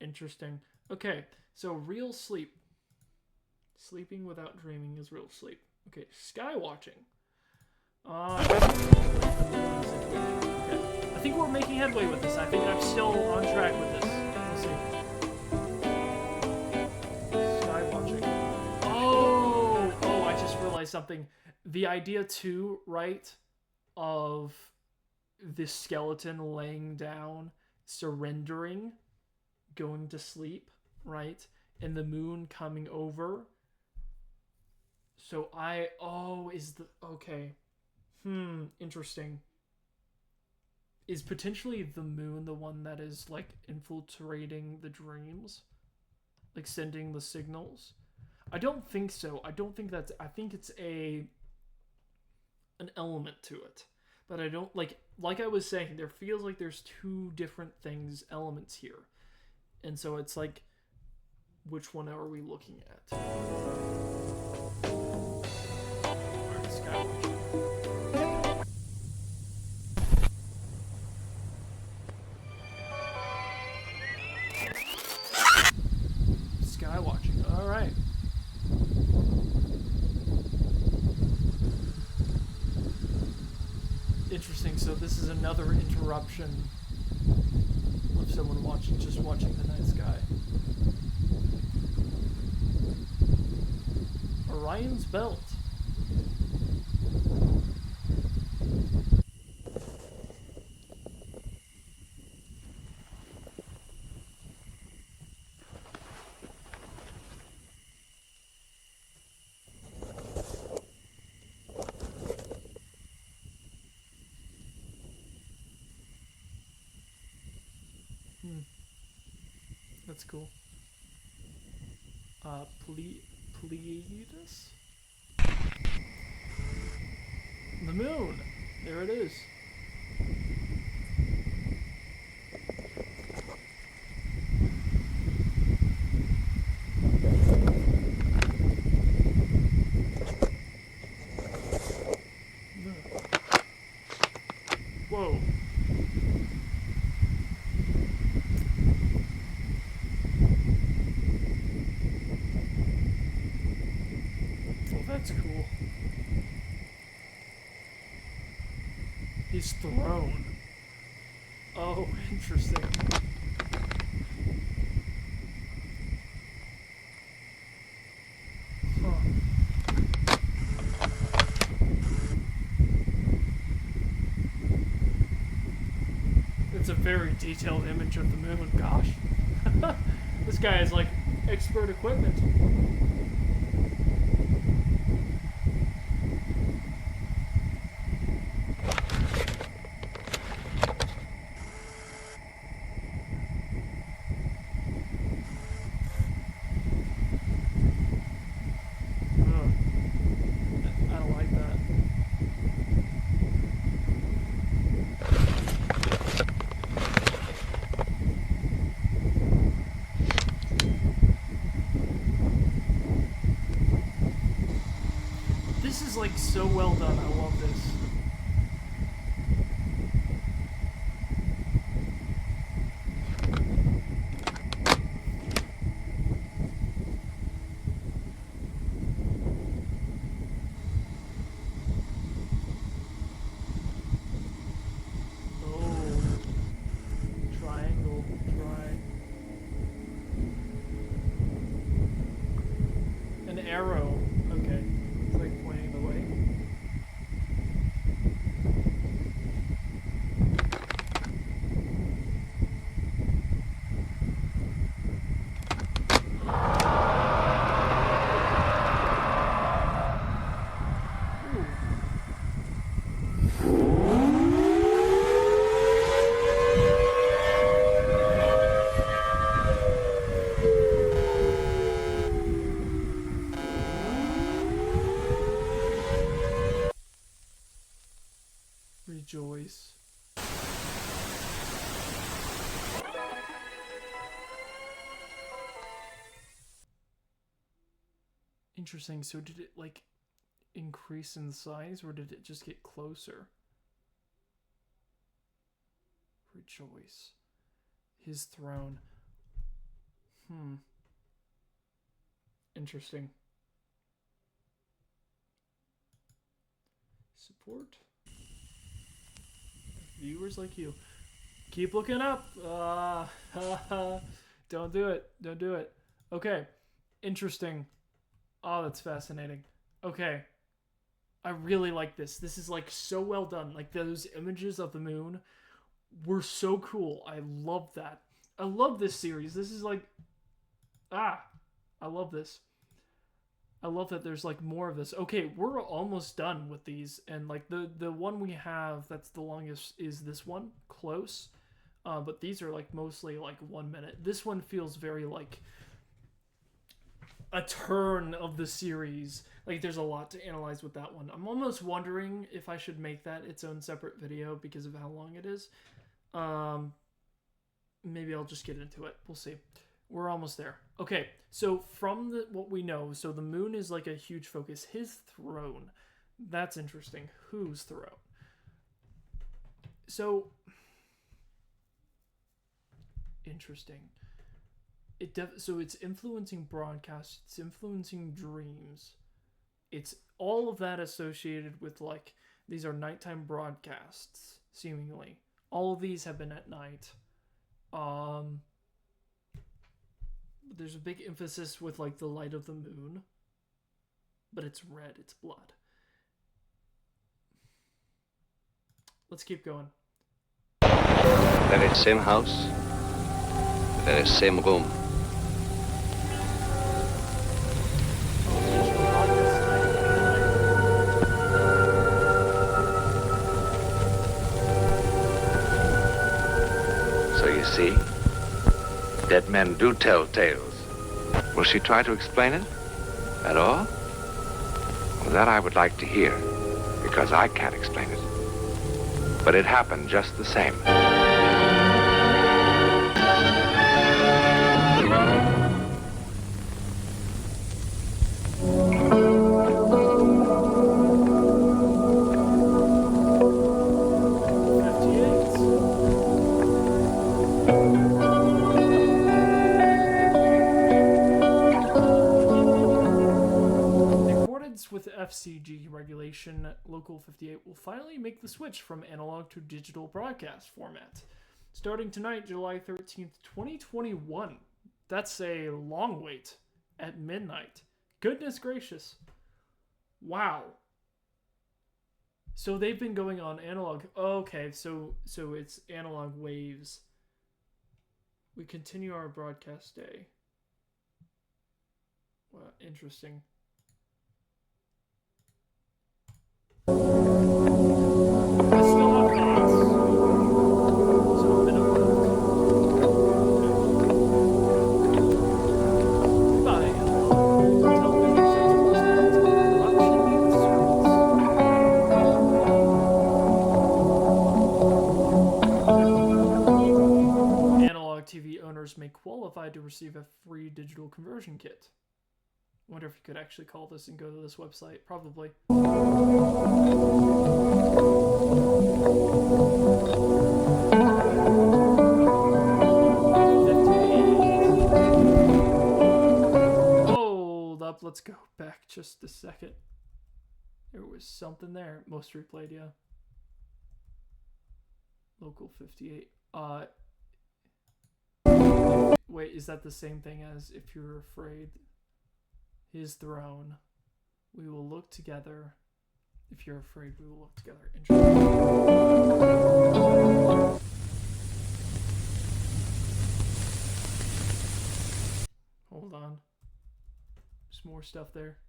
Interesting. Okay, so real sleep. Sleeping without dreaming is real sleep. Okay, sky watching. Okay. I think we're making headway with this. I think I'm still on track with this. Let's see. Sky watching. Oh! realized something. The idea too, right, of this skeleton laying down, surrendering, going to sleep, right, and the moon coming over. So okay. Interesting. Is potentially the moon the one that is like infiltrating the dreams? Like sending the signals? I don't think so. I don't think that's I think it's an element to it. But I don't like I was saying, there feels like there's two different elements here. And so it's like, which one are we looking at? Skywatching. All right. Interesting. So this is another interruption of someone just watching the night sky. Orion's belt. That's cool. Pleiades? The moon! There it is. Whoa. That's cool. His throne. Oh, interesting. Huh. It's a very detailed image of the moon, gosh. This guy is like expert equipment. I don't like that. This is like so well done. I love this. Oh, triangle, an arrow. Okay, it's like pointing the way. Rejoice. Interesting. So did it like increase in size or did it just get closer? Rejoice. His throne. Interesting. Support. Viewers like you. Keep looking up. Don't do it. Don't do it. Okay. Interesting. Oh, that's fascinating. Okay. I really like this. This is like so well done. Like those images of the moon were so cool. I love that. I love this series. This is like, I love this. I love that there's like more of this. Okay, we're almost done with these, and like the one we have that's the longest is this one, close. But these are like mostly like 1 minute. This one feels very like a turn of the series. Like there's a lot to analyze with that one. I'm almost wondering if I should make that its own separate video because of how long it is. Maybe I'll just get into it. We'll see. We're almost there. Okay, so from what we know, so the moon is like a huge focus. His throne. That's interesting. Whose throne? So interesting. So it's influencing broadcasts. It's influencing dreams. It's all of that associated with like these are nighttime broadcasts. Seemingly, all of these have been at night. There's a big emphasis with like the light of the moon, but it's red, it's blood. Let's keep going. Very same house, very same room. So you see, dead men do tell tales. Will she try to explain it? At all? Well, that I would like to hear, because I can't explain it. But it happened just the same. With FCG regulation, Local 58 will finally make the switch from analog to digital broadcast format. Starting tonight, July 13th, 2021. That's a long wait at midnight. Goodness gracious. Wow. So they've been going on analog. Okay, so it's analog waves. We continue our broadcast day. Well, interesting. TV owners may qualify to receive a free digital conversion kit. I wonder if you could actually call this and go to this website. Probably. Hold up, let's go back just a second. There was something there. Most replayed, yeah. Local 58. Wait, is that the same thing as If You're Afraid? His throne. We will look together. If you're afraid, we will look together. Interesting. Hold on. There's more stuff there.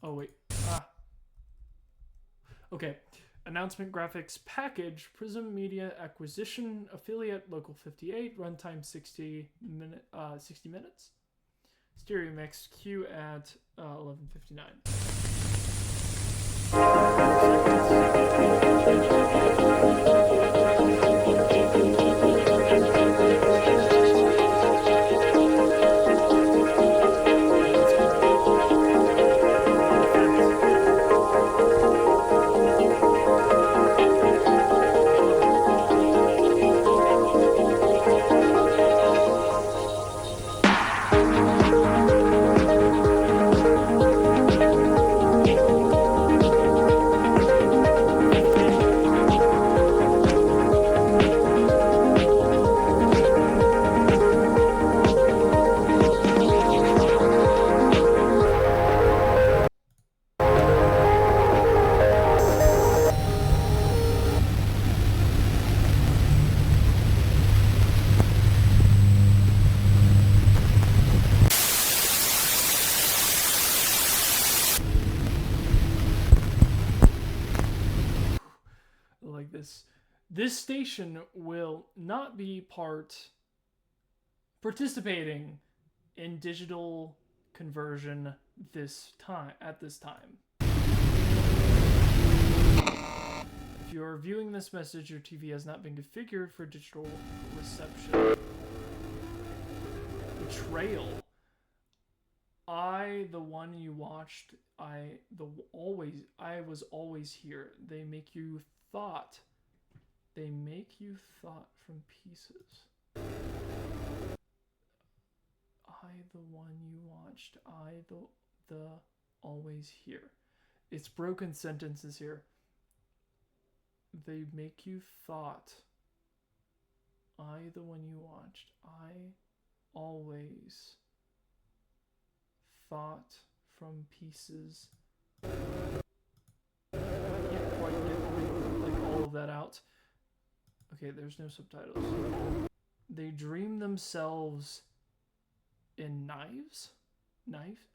Oh, wait. Okay. Announcement graphics package, Prism Media acquisition, affiliate, Local 58, runtime 60 minutes. Stereo mix, queue at 11:59. This station will not be participating in digital conversion at this time. If you are viewing this message, your TV has not been configured for digital reception. Betrayal. I, the one you watched, I was always here. They make you thought from pieces. I, the one you watched, I, the always here. It's broken sentences here. They make you thought. I, the one you watched, I always thought from pieces. I can't quite get like all of that out. Okay, there's no subtitles. They dream themselves in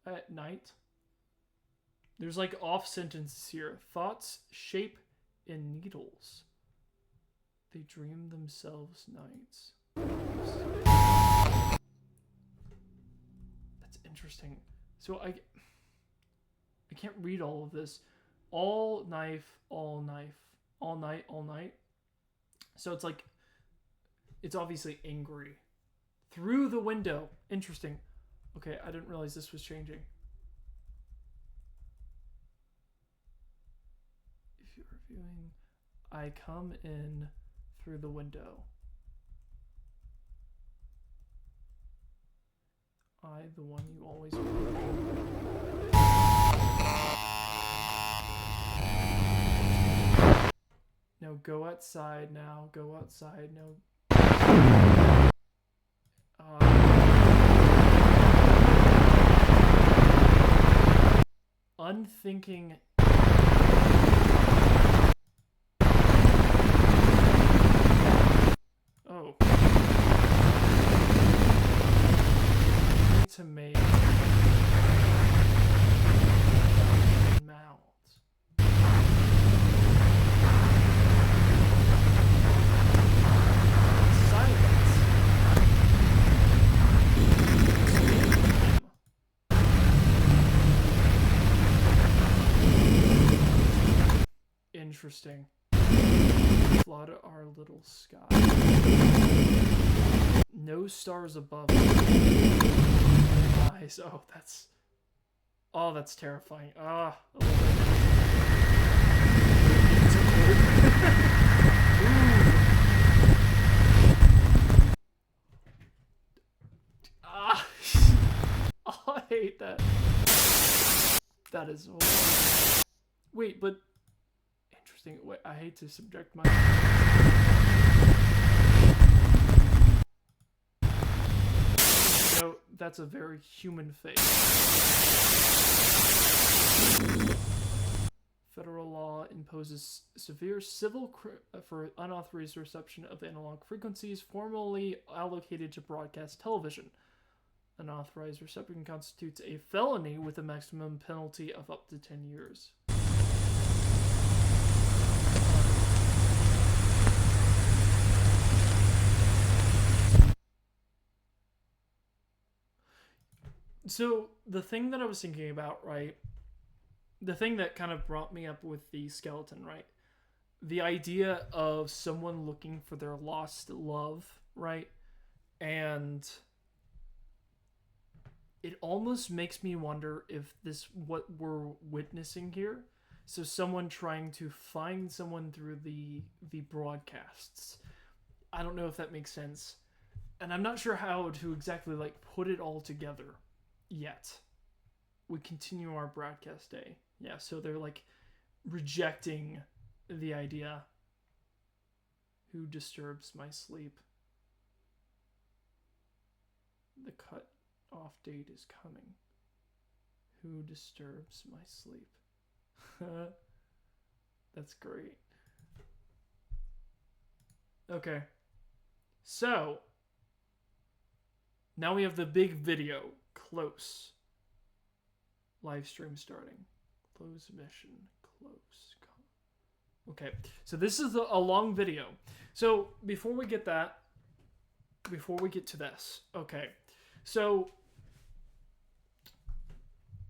at night. There's like off sentences here. Thoughts shape in needles. They dream themselves nights. That's interesting. So I can't read all of this. All night, all night. So it's like, it's obviously angry. Through the window. Interesting. Okay, I didn't realize this was changing. If you're viewing, I come in through the window. I, the one you always want. No, go outside now. Go outside. No. Unthinking. Oh. To make mouths. Silence. Interesting. Flood our little sky. No stars above. Eyes. Oh, that's terrifying. Ah. Ah. Oh, I hate that. That is horrible. Wait, but interesting. Wait, I hate to subject my. No, that's a very human face. Federal law imposes severe civil for unauthorized reception of analog frequencies formerly allocated to broadcast television. Unauthorized reception constitutes a felony with a maximum penalty of up to 10 years. So the thing that I was thinking about, right? The thing that kind of brought me up with the skeleton, right? The idea of someone looking for their lost love, right? And it almost makes me wonder if this what we're witnessing here. So someone trying to find someone through the broadcasts. I don't know if that makes sense. And I'm not sure how to exactly like put it all together yet. We continue our broadcast day. Yeah, so they're like rejecting the idea. Who disturbs my sleep? The cut off date is coming. Who disturbs my sleep? That's great. Okay. So, now we have the big video. Close. Live stream starting. Close mission. Close. Okay, so this is a long video. So before we get to this, okay, so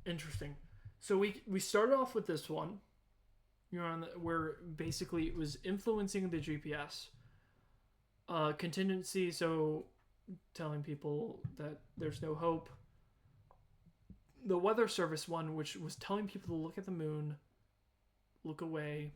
interesting. So we started off with this one. You're on where basically it was influencing the GPS. Contingency, so telling people that there's no hope. The weather service one, which was telling people to look at the moon, look away.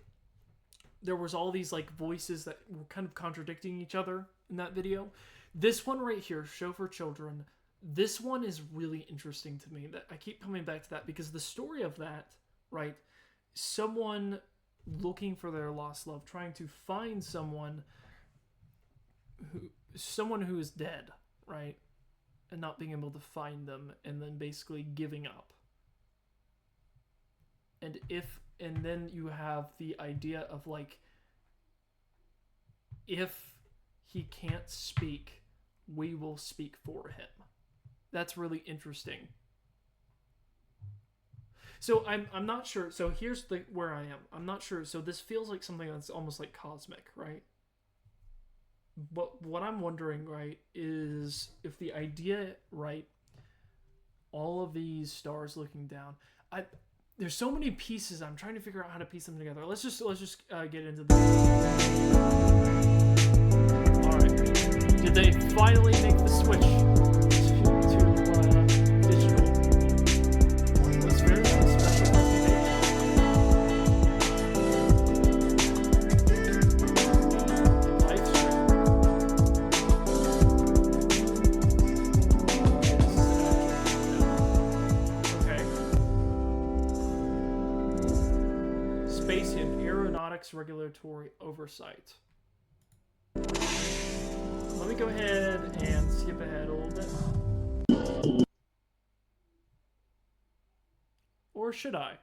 There was all these like voices that were kind of contradicting each other in that video. This one right here, Show for Children, this one is really interesting to me. That I keep coming back to that because the story of that, right? Someone looking for their lost love, trying to find someone who is dead, right? And not being able to find them, and then basically giving up. And then you have the idea of like, if he can't speak, we will speak for him. That's really interesting. So I'm not sure. So here's where I am. I'm not sure. So this feels like something that's almost like cosmic, right? But what I'm wondering, right, is if the idea, right, all of these stars looking down. There's so many pieces. I'm trying to figure out how to piece them together. Let's just get into this. All right. Did they finally make the switch to digital? It's very special Space and Aeronautics Regulatory Oversight. Let me go ahead and skip ahead a little bit. Or should I?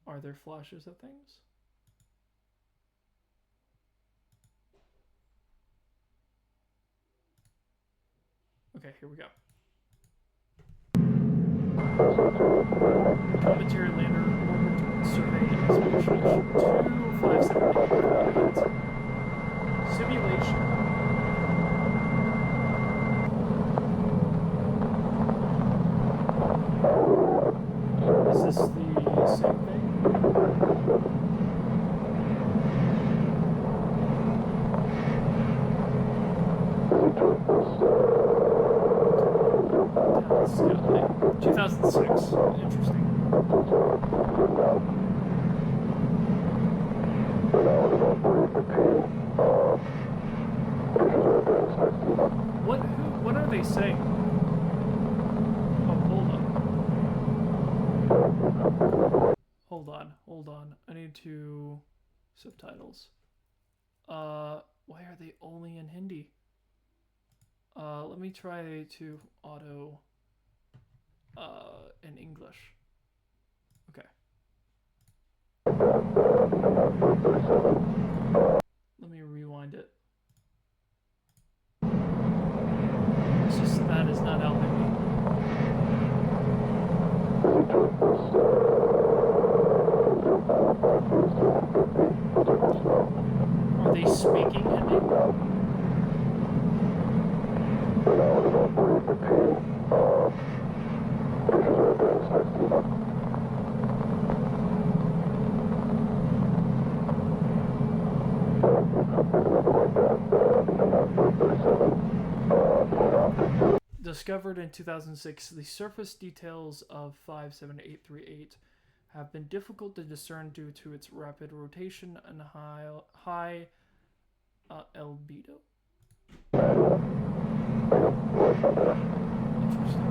Are there flashes of things? Okay, here we go. Planetary Lander Orbit Survey Expedition 2578. Simulation. Is this the same thing? Sky. 2006. Interesting. What are they saying? Oh, hold on. I need to subtitles. Why are they only in Hindi? Let me try to auto in English. Okay. Let me rewind it. It's just that is not helping me. Are they speaking Hindi? Discovered in 2006, the surface details of 57838 have been difficult to discern due to its rapid rotation and high albedo. Interesting.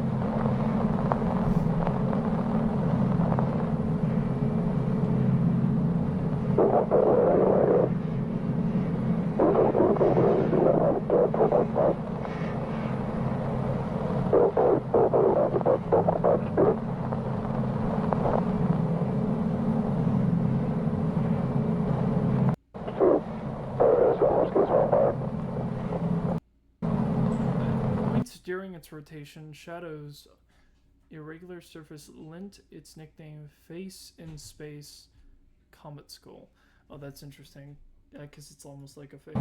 Points during its rotation, Shadow's irregular surface lent its nickname Face in Space Comet Skull. Oh, that's interesting. Yeah, because it's almost like a face.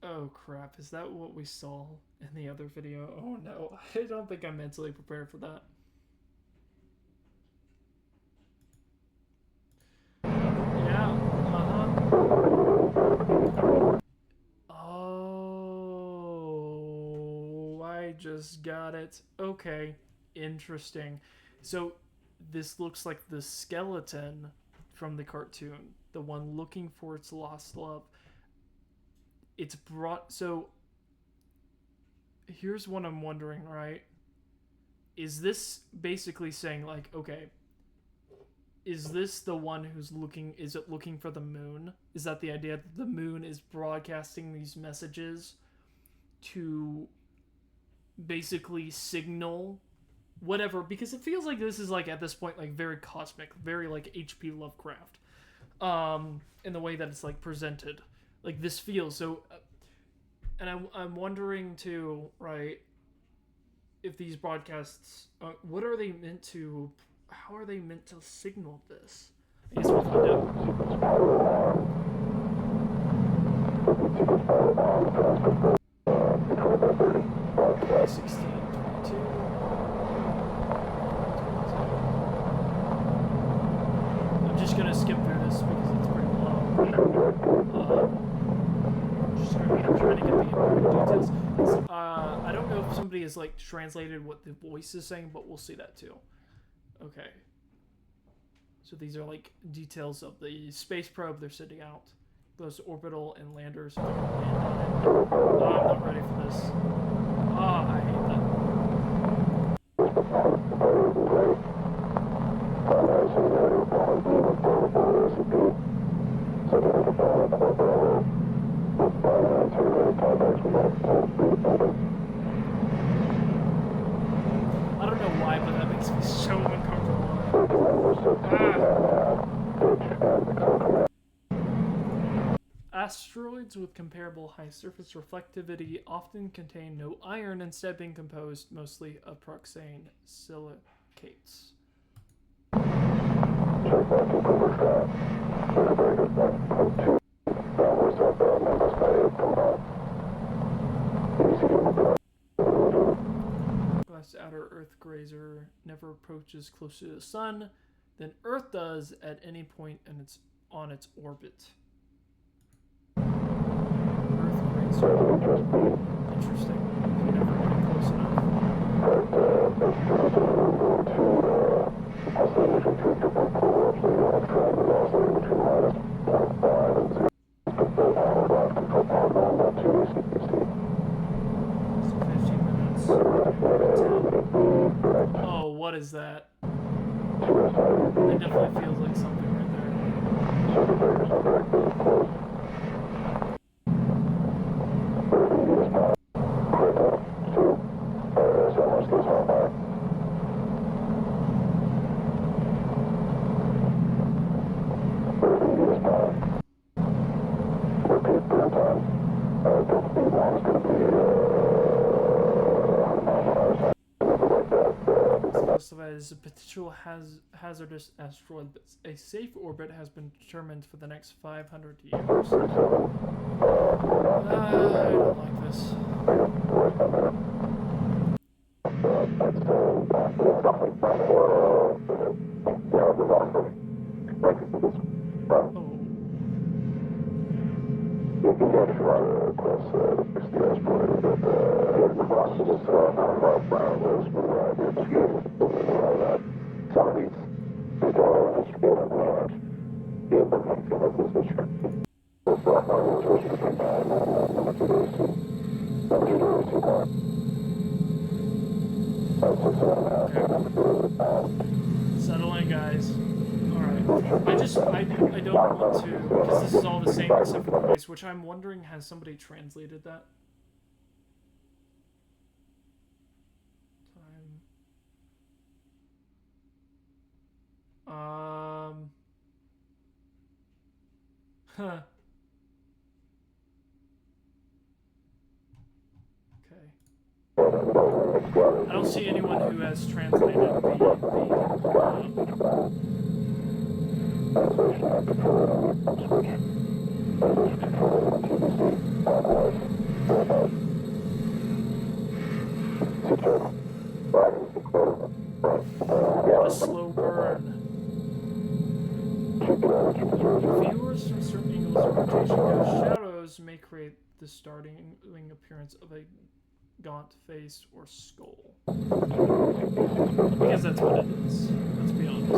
Oh crap, is that what we saw in the other video? Oh no, I don't think I'm mentally prepared for that. Yeah, Oh, I just got it. Okay, interesting. So, this looks like the skeleton from the cartoon, the one looking for its lost love. It's brought. So, here's what I'm wondering, right? Is this basically saying, like, okay, is this the one who's looking? Is it looking for the moon? Is that the idea that the moon is broadcasting these messages to basically signal whatever? Because it feels like this is like at this point like very cosmic, very like H.P. Lovecraft, in the way that it's like presented. Like this feels so, and I'm wondering too, right? If these broadcasts, what are they meant to? How are they meant to signal this? I guess we'll find out. 1622. I'm just gonna skip through this because it's pretty long. Just gonna try to get the important details. I don't know if somebody has like translated what the voice is saying, but we'll see that too. Okay. So these are like details of the space probe they're sending out. Those orbital and landers are gonna land on it. Oh, I'm not ready for this. Oh, I hate that. I don't know why, but that makes me so uncomfortable. Asteroids with comparable high surface reflectivity often contain no iron, instead being composed mostly of proxane silicates. Glass outer Earth grazer never approaches closer to the sun than Earth does at any point on its orbit. Earth grazer. Interesting. You never get close enough. So 15 minutes. Oh, what is that? It definitely feels like something right there. Classified as a potential hazardous asteroid, but a safe orbit has been determined for the next 500 years. I don't like this. Settle in, guys. Alright. I don't want to, because this is all the same except for the voice, which I'm wondering, has somebody translated that? Huh. Okay. I don't see anyone who has translated the slow burn. Viewers from certain angles of rotation go shadows may create the starting appearance of a gaunt face or skull. Because that's what it is. Let's be honest.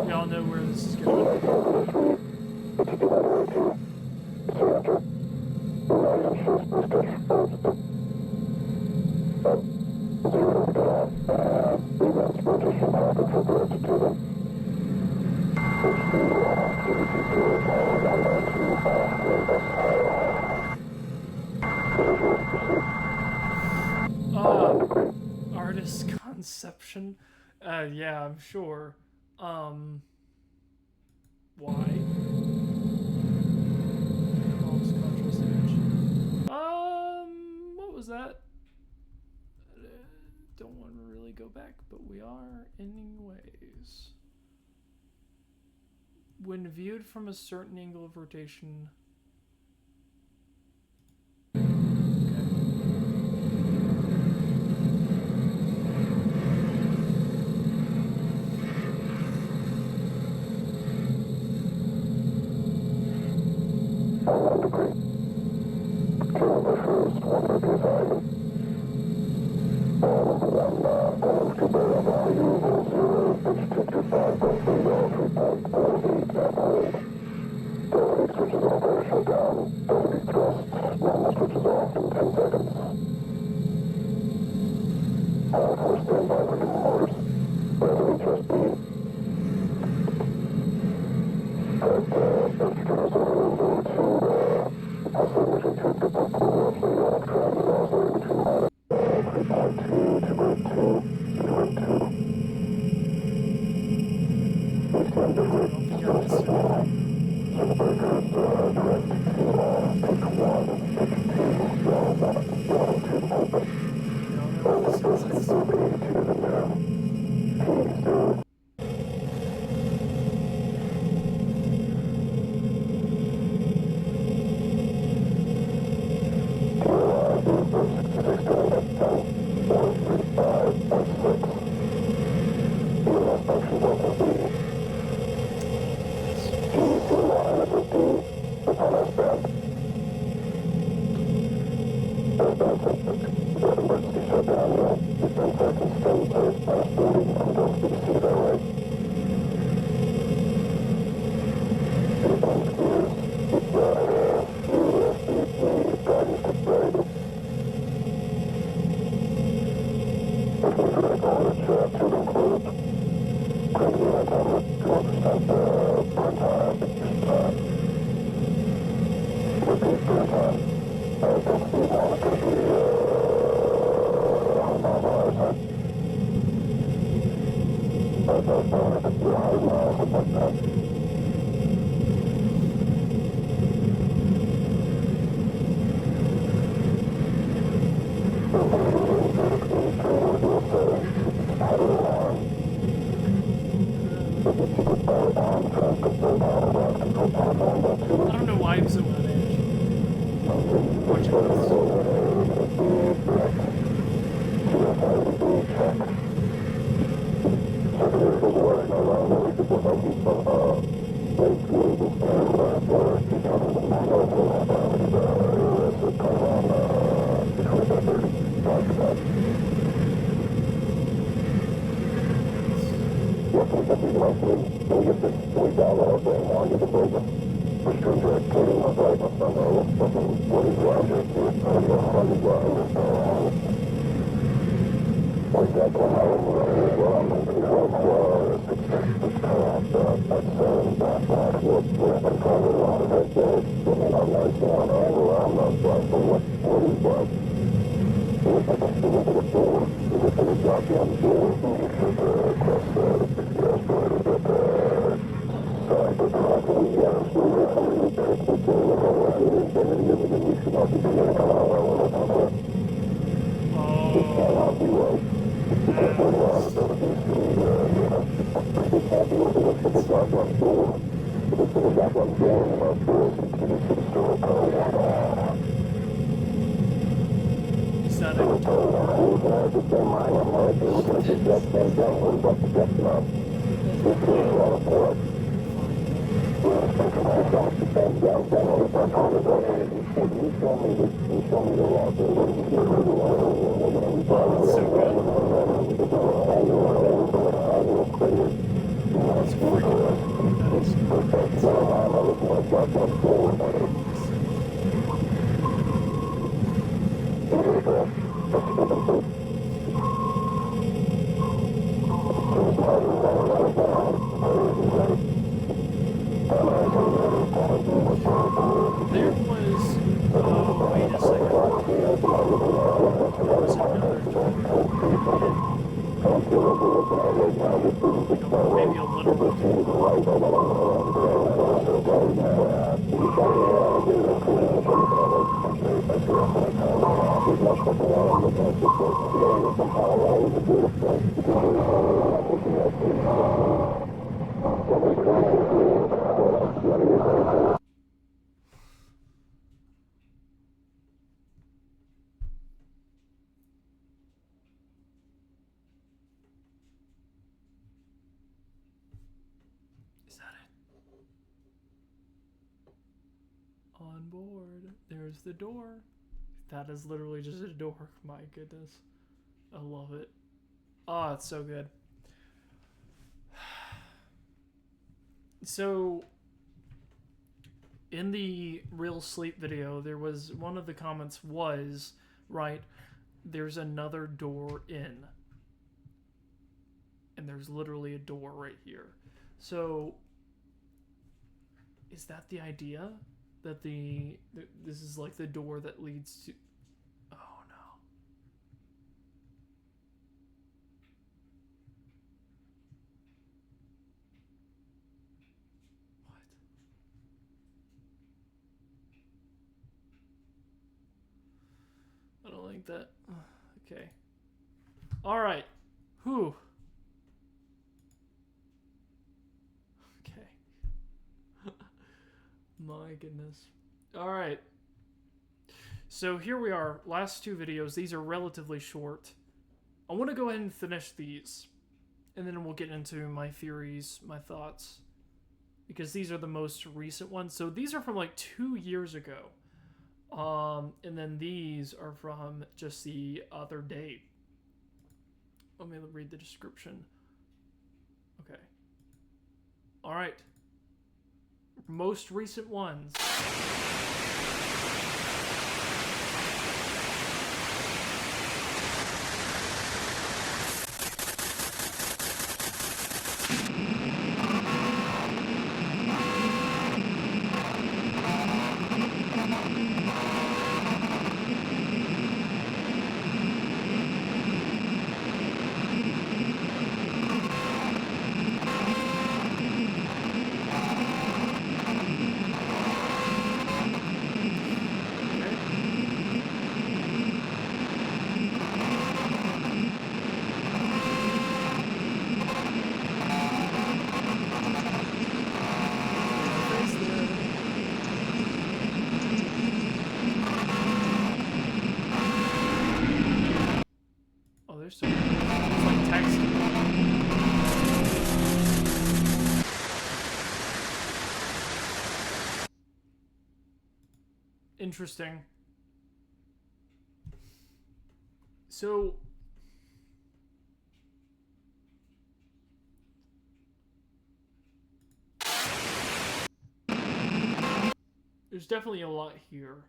We all know where this is going. Artist conception. Yeah, I'm sure. Why? Contrast image. What was that? Don't want to really go back, but we are anyways. When viewed from a certain angle of rotation. I don't know why I'm so on edge. Watching Is that a door? Oh, that's so good. That's freaking There was. Oh, wait a second. There was another door. Maybe a literal door. Is that it? On board. There's the door. That is literally just a door. My goodness. I love it. Oh, it's so good. So, in the real sleep video, there was one of the comments was, right, there's another door in. And there's literally a door right here. So, is that the idea? That this is like the door that leads to... Oh no. What? I don't like that. Okay. Alright. Whew. My goodness. Alright. So here we are. Last two videos. These are relatively short. I want to go ahead and finish these. And then we'll get into my theories, my thoughts. Because these are the most recent ones. So these are from like 2 years ago. And then these are from just the other day. Let me read the description. Okay. Alright. Most recent ones. There's some. It's like text. Interesting. So. There's definitely a lot here.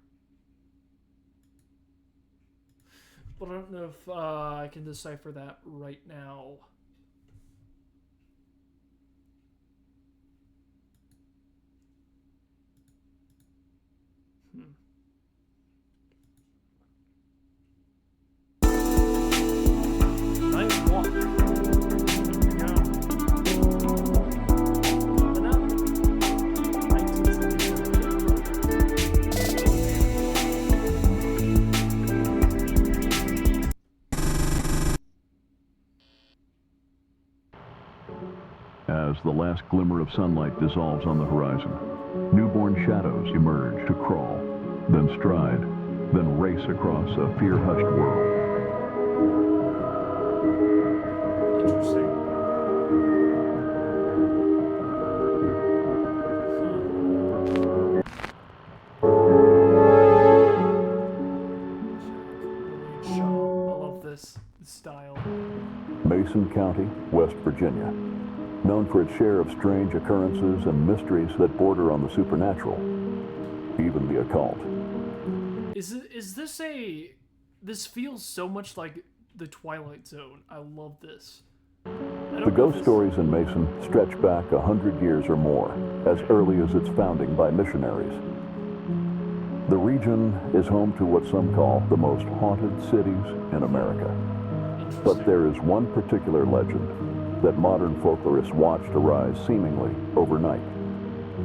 But I don't know if I can decipher that right now. Nice walk. Here we go. Coming up. 1977. As the last glimmer of sunlight dissolves on the horizon. Newborn shadows emerge to crawl, then stride, then race across a fear-hushed world. Interesting. Great shot. I love this style. Mason County, West Virginia. Known for its share of strange occurrences and mysteries that border on the supernatural, even the occult. Is this a... This feels so much like the Twilight Zone. I love this. The ghost stories in Mason stretch back 100 years or more, as early as its founding by missionaries. The region is home to what some call the most haunted cities in America. But there is one particular legend that modern folklorists watched arise seemingly overnight.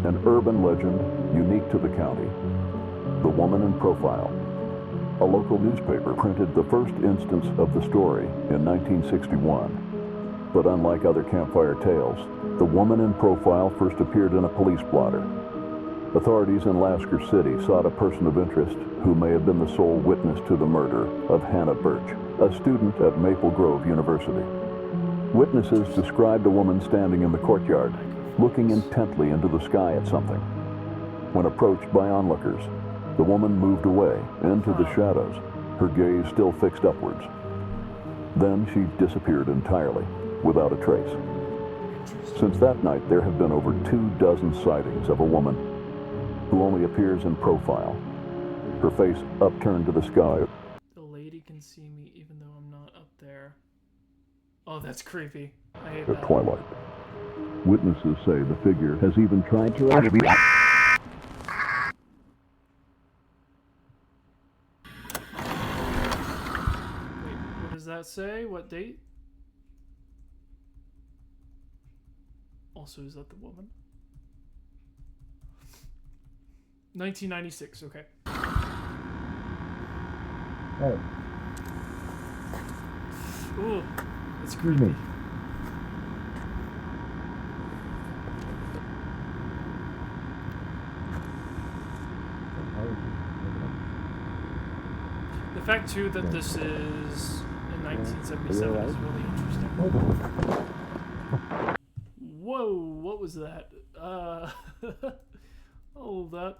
An urban legend unique to the county. The Woman in Profile. A local newspaper printed the first instance of the story in 1961. But unlike other campfire tales, the Woman in Profile first appeared in a police blotter. Authorities in Lasker City sought a person of interest who may have been the sole witness to the murder of Hannah Birch, a student at Maple Grove University. Witnesses described a woman standing in the courtyard, looking intently into the sky at something. When approached by onlookers, the woman moved away into the shadows, her gaze still fixed upwards. Then she disappeared entirely, without a trace. Since that night, there have been over 24 sightings of a woman who only appears in profile, her face upturned to the sky. The lady can see me even though I'm not up there. Oh, that's creepy. I hate At that. twilight. Witnesses say the figure has even tried to Wait, what does that say? What date? Also, is that the woman? 1996, okay. Oh, Ooh, that's excuse creepy. me. The fact, too, that this is in 1977 is really interesting. Whoa, what was that? Oh, that.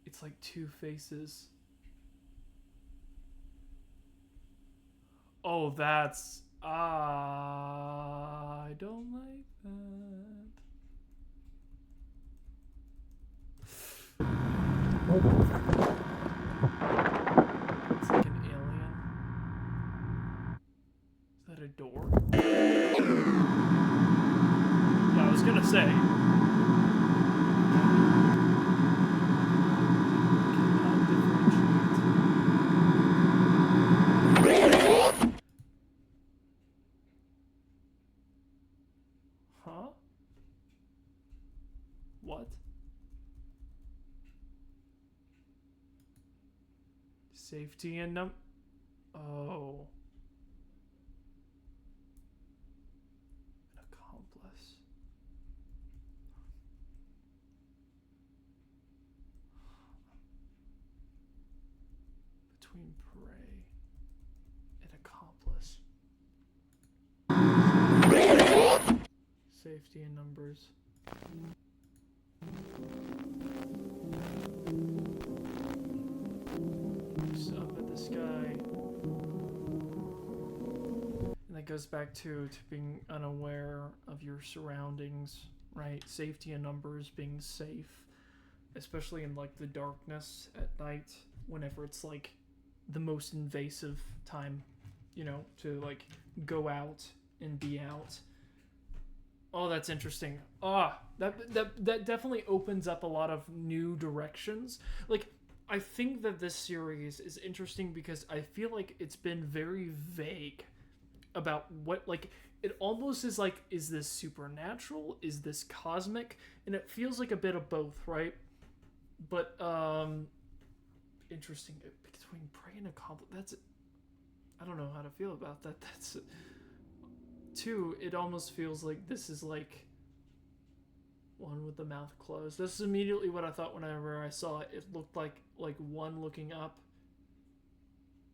It's like two faces. Oh, that's... I don't like that. It's like an alien. Is that a door? Yeah, I was gonna say. Huh? What? Safety and Oh. An accomplice. Between prey and accomplice. Safety in numbers. Looks up at the sky. And that goes back to being unaware of your surroundings, right? Safety in numbers, being safe. Especially in like the darkness at night, whenever it's like the most invasive time, you know, to like go out and be out. Oh, that's interesting. That definitely opens up a lot of new directions. Like, I think that this series is interesting because I feel like it's been very vague about what, like, it almost is like, is this supernatural? Is this cosmic? And it feels like a bit of both, right? But interesting. Between prey and accomplice, that's, I don't know how to feel about that. That's two. It almost feels like this is like one with the mouth closed. This is immediately what I thought whenever I saw it. It looked like one looking up,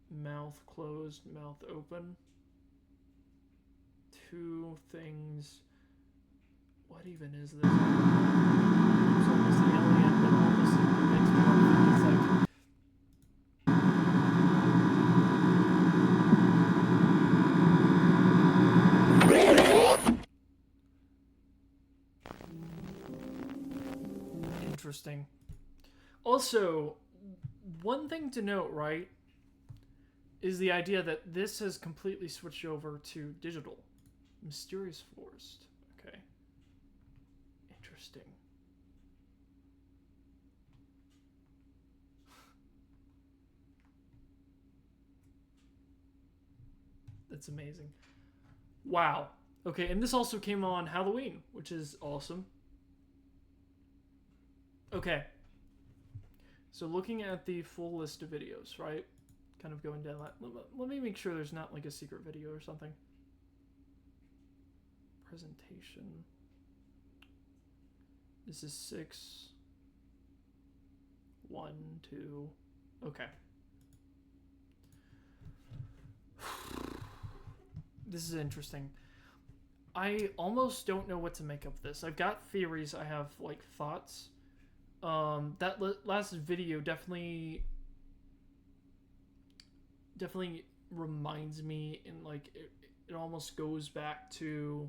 mouth closed, mouth open. Two things. What even is this? It's almost alien, but almost makes me want to think it's like. Interesting. Also, one thing to note, right, is the idea that this has completely switched over to digital. Mysterious Forest. Okay. Interesting. That's amazing. Wow. Okay, and this also came on Halloween, which is awesome. Okay. So looking at the full list of videos, right? Kind of going down that. Let me make sure there's not like a secret video or something. Presentation. This is 6. 1, 2. Okay. This is interesting. I almost don't know what to make of this. I've got theories. I have like thoughts. That last video definitely reminds me, and like it almost goes back to.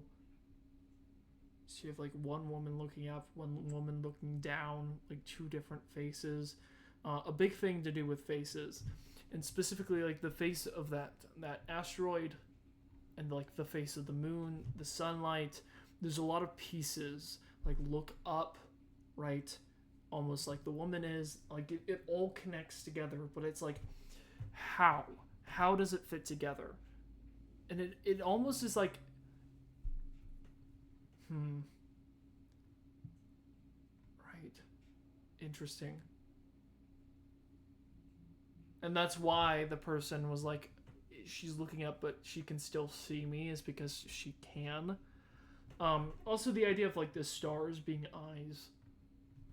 So you have like one woman looking up, one woman looking down, like two different faces. A big thing to do with faces, and specifically like the face of that asteroid, and like the face of the moon, the sunlight. There's a lot of pieces. Like look up, right? Almost like the woman is like it all connects together, but it's like how does it fit together? And it almost is like right, interesting. And that's why the person was like, she's looking up but she can still see me, is because she can. Also the idea of like the stars being eyes,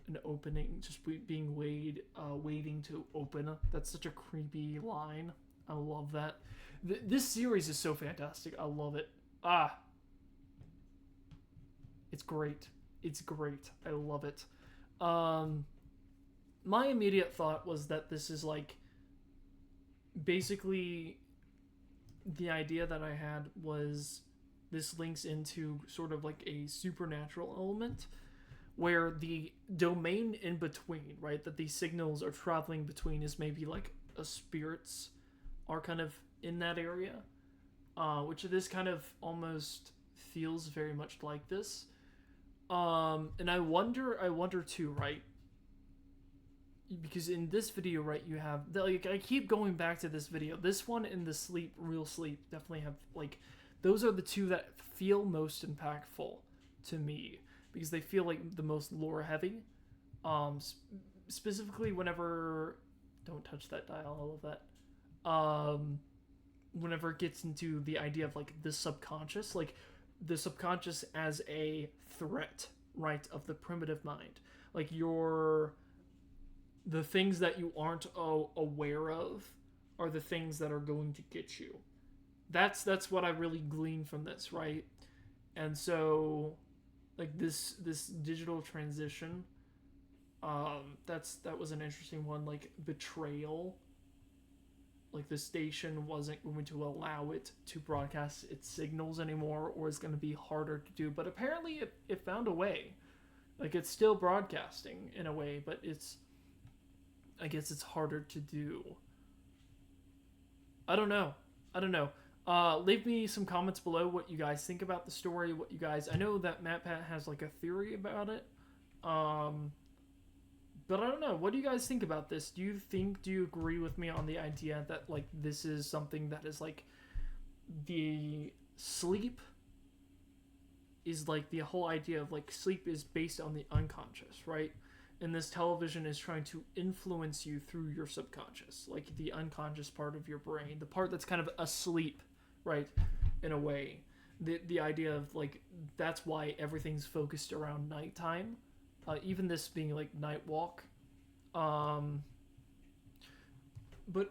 an opening, just being waiting to open. That's such a creepy line. I love that. This series is so fantastic. I love it. It's great. It's great. I love it. My immediate thought was that this is like basically the idea that I had was this links into sort of like a supernatural element, where the domain in between, right, that these signals are traveling between is maybe like a spirits are kind of in that area, which this kind of almost feels very much like this. And I wonder too, right, because in this video, right, you have like, I keep going back to this video, this one and the real sleep definitely have like, those are the two that feel most impactful to me, because they feel like the most lore heavy. Specifically whenever, don't touch that dial, I love that. Whenever it gets into the idea of like the subconscious, like the subconscious as a threat, right, of the primitive mind, like the things that you aren't aware of are the things that are going to get you. That's what I really glean from this, right? And so like this digital transition, that was an interesting one. Like betrayal, like the station wasn't going to allow it to broadcast its signals anymore, or it's going to be harder to do, but apparently it found a way. Like it's still broadcasting in a way, but I guess it's harder to do. I don't know. Leave me some comments below what you guys think about the story, what you guys... I know that MatPat has like a theory about it. But I don't know. What do you guys think about this? Do you agree with me on the idea that like this is something that is like the sleep is like the whole idea of like sleep is based on the unconscious, right? and this television is trying to influence you through your subconscious, like the unconscious part of your brain, the part that's kind of asleep, right, in a way. The idea of, like, that's why everything's focused around nighttime, even this being like Night Walk. But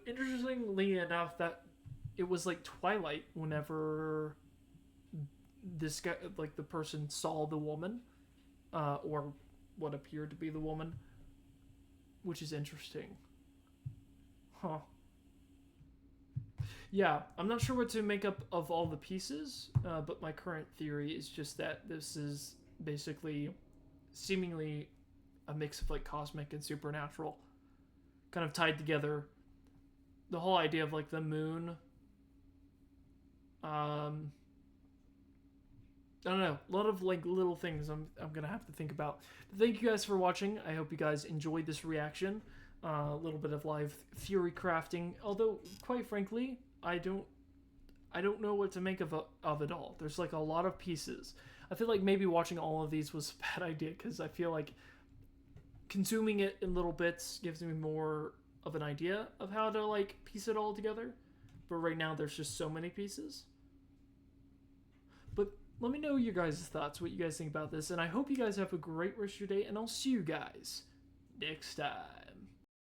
interestingly enough, that it was like twilight whenever this guy, like the person, saw the woman, or what appeared to be the woman, which is interesting. Huh. Yeah, I'm not sure what to make up of all the pieces, but my current theory is just that this is basically seemingly a mix of like cosmic and supernatural, kind of tied together. The whole idea of like the moon. I don't know, a lot of like little things I'm gonna have to think about. But thank you guys for watching. I hope you guys enjoyed this reaction. A little bit of live theory crafting, although quite frankly, I don't know what to make of it all. There's like a lot of pieces. I feel like maybe watching all of these was a bad idea, because I feel like consuming it in little bits gives me more of an idea of how to like piece it all together. But right now there's just so many pieces. But let me know your guys' thoughts, what you guys think about this, and I hope you guys have a great rest of your day, and I'll see you guys next time.